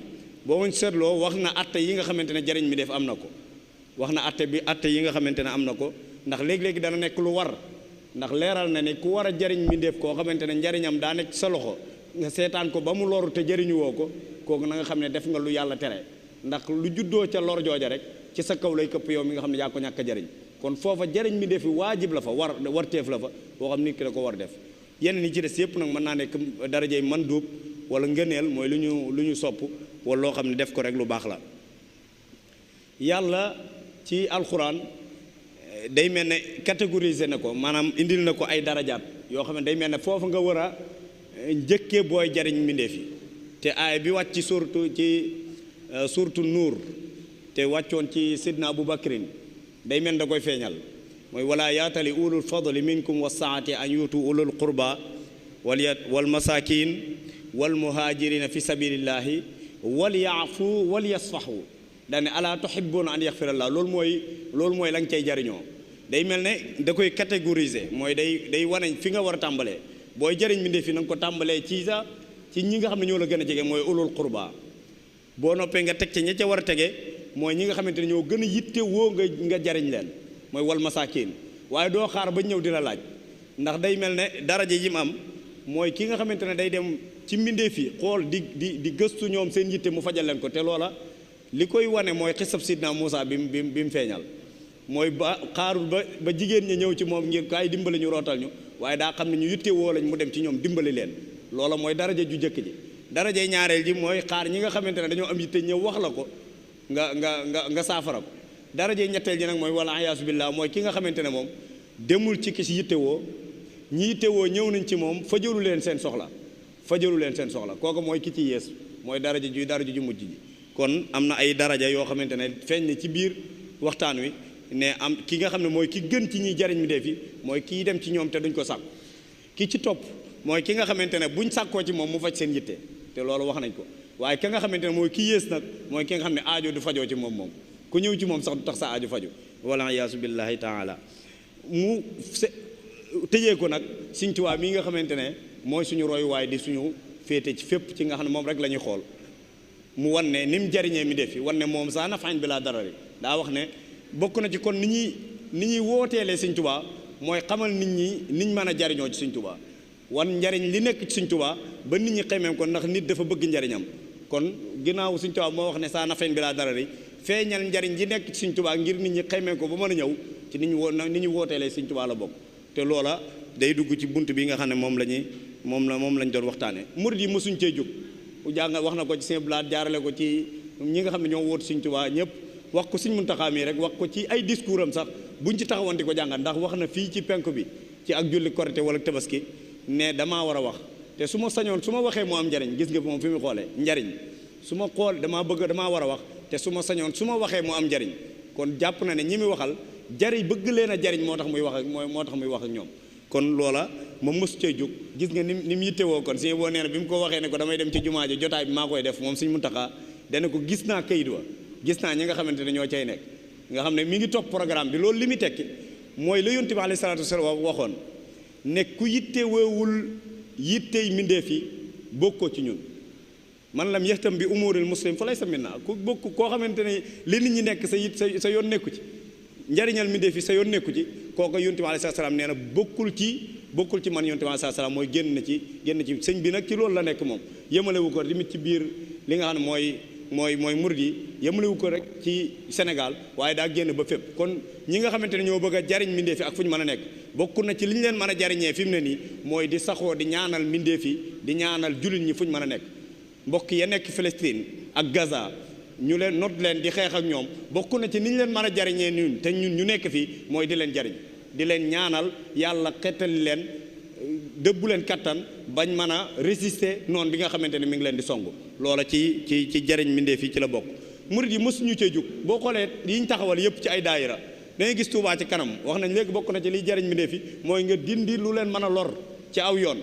Speaker 2: boo ma seetloo wax na atte yi nga xamante ne jariñ mbindeef am na ko wax na atte yi nga xamante ne am na ko ndax léegi-léegi dana nekk lu war ndax leeral na ne ku war a jariñ mbindeef koo xamante ne njariñam daa nekk sa loxo nga seetaan ko ba mu loru te jariñu woo ko kooku na nga xam ne def nga lu yàlla tere ndax lu juddoo ca lor jooja rek ci sa kaw lay këpp yow mi nga xam ne yaa ko ñàkk a jariñ kon foofa jariñ mbindeef yi waajib la fa warteef la fa boo xam nit ki da ko war def yenn ni ci des yëpp nag mën naa nekk darajey man duub wala ngëneel mooy lu ñu sopp wala loo xam ne def ko rek lu baax la. yàlla ci alxuraan day mel ne catégoriser na ko maanaam indil na ko ay darajaat yoo xam ne day mel ne foofu nga war a njëkkee booy jariñ mbindeef yi te aay bi wàcc ci suurtu nuur te wàccoon ci sidna Abu Bakrin day mel da koy feeñal mooy wala yaatali ulul fadli minkum wa saati an yutu ulul qurba wal masakin wal muhajirina fi sabilillahi wal yaafu wal yasfahu daane alaa tuhibbuna an yaxfirallah loolu mooy la nga cay jariñoo day mel ne da koy catégoriser mooy day wane fi nga war a tàmbalee booy jariñ mbindeef fi na nga ko tàmbalee ci ñi nga xam ne ñoo la gën a jege mooy ulul qurba boo noppee nga teg ci ña ca war a tege mooy ñi nga xamante ne ñoo gën a yitte woo nga jariñ leen mooy wal masakin waaye doo xaar ba ñëw di la laaj ndax day mel ne daraja yi mu am mooy ki nga xamante ne day dem ci mbindeef yi xool di gëstu ñoom seen yitte mu fajal leen ko te loola li koy wane mooy xisab sidna Muusa bi mu feeñal mooy ba xaarul ba jigéen ñi ñëw ci moom ngir kaay dimbali ñu rootal ñu waaye daa xam ne ñu yitte woo lañ mu dem ci ñoom dimbali leen loola mooy daraja ju jëkk ji darajay ñaareel ji mooy xaar ñi nga xamante ne dañoo am yitte ñëw wax la ko nga saafara ko darajay ñetteel ji nag mooy wala ayaasu billah mooy ki nga xamante ne moom demul ci ki si yitte woo ñi yitte woo ñëw nañ ci moom fajalu leen seen soxla kooku mooy ki ci yees mooy daraja ju mujj ji kon am na ay daraja yoo xamante ne feeñ ne ci biir waxtaan wi ne am ki nga xam ne mooy ki gën ci ñiy jariñ mi def yi mooy kii dem ci ñoom te duñ ko sàkku ki ci topp mooy ki nga xamante ne buñ sàkkoo ci moom mu faj seen yitte te loolu wax nañ ko waaye ki nga xamante ne mooy ki yées nag mooy ki nga xam ne aajo du fajoo ci moom ku ñëw ci moom sax du tax sa aajo faju wala yaasu billahi taala mu tëjee ko nag Sëñ Tuubaa mi nga xamante ne mooy suñu royuwaay di suñu féete ci fépp ci nga xam ne moom rek la ñuy xool mu wan ne ni mu jariñee mi def fi wan ne moom saa nafañ bi laa darari daa wax ne bokk na ci kon ni ñuy wooteelee Sëñ Tuubaa mooy xamal nit ñi niñ mën a jariñoo ci Sëñ Tuubaa wan njariñ li nekk ci Sëñ Tuubaa ba nit ñi xemeem ko ndax nit dafa bëgg njariñam kon ginnaaw Sëñ Tuubaa moo wax ne saa nafañ bi laa darari feeñal njariñ ji nekk ci Sëñ Tuubaa ngir nit ñi xemeem ko ba mën a ñëw ci ni ñu wooteelee Sëñ Tuubaa la bokk te loola day dugg ci bunt bi nga xam ne moom lañ doon waxtaane murid yi mësuñ cee jóg jàng wax na ko ci Sëñ Blaat jaarale ko ci ñi nga xam ne ñoo wóotu Sëñ Tuubaa ñëpp wax ko Sëñ Muntaxaa mi rek wax ko ci ay discours am sax buñ ci taxawoon di ko jàngat ndax wax na fii ci penk bi ci ak julli korité wala tabaski ne damaa war a wax te su ma sañoon su ma waxee moo am njariñ gis nga moom fi mu xoolee njariñ su ma xool damaa war a wax te su ma sañoon su ma waxee moo am njariñ kon jàpp na ne ñi muy waxal bëgg leen a jariñ moo tax muy wax ak ñoom kon loola ma mës cee jóg gis nga ni mu yittewoo kon si boo nee na bi mu ko waxee ne ko damay dem ci jumaa ji jotaay bi maa koy def moom Sëñ Muntaxaa dana ko gis naa kayit wa gis naa ñi nga xamante ne ñoo cay nekk nga xam ne mi ngi topp programme bi loolu li muy tekki mooy la Yonent bi alayhi salaatu wasalaam waxoon ne ku yittewoowul yittey mbindeef yi bokkoo ci ñun man lam yahtam bi umuuril muslim fa laysa minna ku bokk koo xamante ne li nit ñi nekk sa yoon nekku ci njariñal mbindeef yi sa yoon nekku ci kooku Yonent bi alayhi salaam nee na bokkul ci man Yonent bi alayhi salaam mooy génn ci sëñ bi nag ci loolu la nekk moom yemalewu ko tamit ci biir li nga xam ne mooy murid yi yemalewu ko rek ci Sénégal waaye daa génn ba fépp kon ñi nga xamante ne ñoo bëgg a jariñ mbindeef yi ak fu ñu mën a nekk bokk na ci li ñu leen mën a jariñee fi mu ne nii mooy di saxoo di ñaanal mbindeef yi di ñaanal jullit ñi fu ñu mën a nekk mbokk ya nekk Palestine ak Gaza ñu leen not leen di xeex ak ñoom bokk na ci ni ñu leen mën a jariñee ñun te ñun ñu nekk fii mooy di leen jariñ di leen ñaanal yàlla xettali leen dëbbu leen kattan bañ mën a résister noonu bi nga xamante ne mi ngi leen di song loola ci jariñ mbindeef yi ci la bokk murid yi mësuñu cee jóg. boo xoolee yi ñu taxawal yëpp ci ay daayira da ngay gis Touba ci kanam wax nañ léegi bokk na ci liy jariñ mbindéef fi mooy nga dindi lu leen mën a lor ci aw yoon.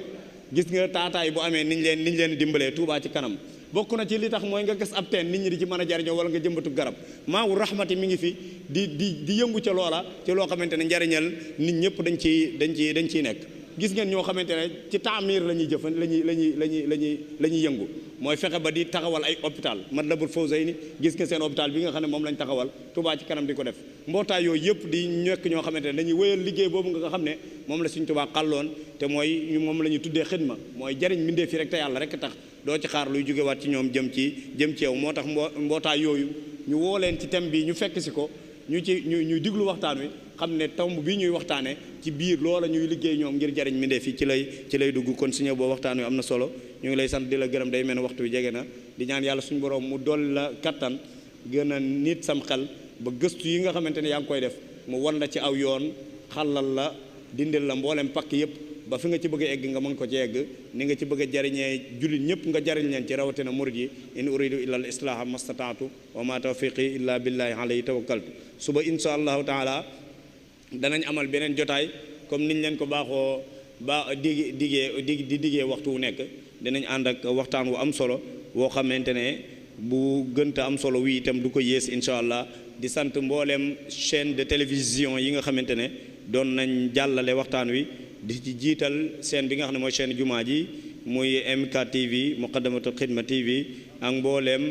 Speaker 2: gis nga taataay bu amee niñ leen dimbalee Touba ci kanam bokk na ci li tax mooy nga gas ab teen nit ñi di ci mën a jariñoo wala nga jëmbatu garab maawu rahmati mi ngi fi di yëngu ca loola ci loo xamante ne njariñal nit ñëpp dañ ciy nekk. gis ngeen ñoo xamante ne ci taamir la ñuy jëfan la ñuy yëngu mooy fexe ba di taxawal ay hôpital Matlabul Fawzayni gis nga seen hôpital bi nga xam ne moom lañ taxawal Touba ci kanam di ko def. mbootaay yooyu yëpp di nekk ñoo xamante ne dañuy wéyal liggéey boobu nga xam ne moom la Sëriñ Touba xàlloon te mooy moom la ñu tuddee xidma mooy jariñ mbindee fi rek te yàlla rek tax doo ci xaar luy jógewaat ci ñoom jëm ci yow. moo tax mbootaay yooyu ñu woo leen ci thème bi ñu fekk si ko ñuy diglu waxtaan wi xam ne tomb bi ñuy waxtaane ci biir loola ñuy liggéey ñoom ngir jariñ mbindéef yi ci lay dugg. kon suñu boo waxtaan wi am na solo ñu ngi lay sant di la gërëm day mel ne waxtu wi jege na di ñaan yàlla suñu borom mu dolli la kattan gën a nit sam xel ba gëstu yi nga xamante ne yaa ngi koy def mu wan la ci aw yoon xalal la dindil la mboolem pakk yëpp ba fi nga ci bëgg a egg nga mën ko ci egg ni nga ci bëgg a jariñee jullit ñëpp nga jariñ leen ci rawatina murid yi. in uridu illa al islaha mastataatu wa ma tawfiqi illa billahi alayhi tawakkaltu. suba insha allahu taala danañ amal beneen jotaay comme niñ leen ko baaxoo diggee waxtu wu nekk dinañ ànd ak waxtaan wu am solo woo xamante ne bu gënta am solo wi itam du ko yées incha allah. di sant mboolem chaîne de télévision yi nga xamante ne doon nañ jàllale waxtaan wi di ci jiital chaîne bi nga xam ne mooy chaîne jumaa ji muy MK TV Muqaddamatul Xidma TV ak mbooleem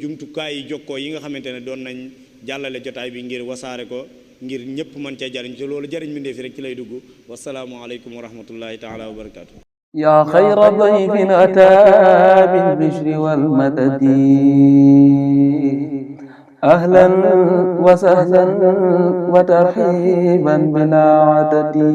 Speaker 2: jumtukaay yi jokkoo yi nga xamante ne doon nañ jàllale jotaay bi ngir wasaare ko ngir ñëpp mën cee jariñ ci loolu jariñ mbindéef fi rek ci lay dugg. wasalaamu aleykum wa rahmatullahi taala wa barakaatu.
Speaker 1: yaa xayra dayfin ataa bil bishri wal madadi ahlan wa sahlan wa tarhiban bilaa adadi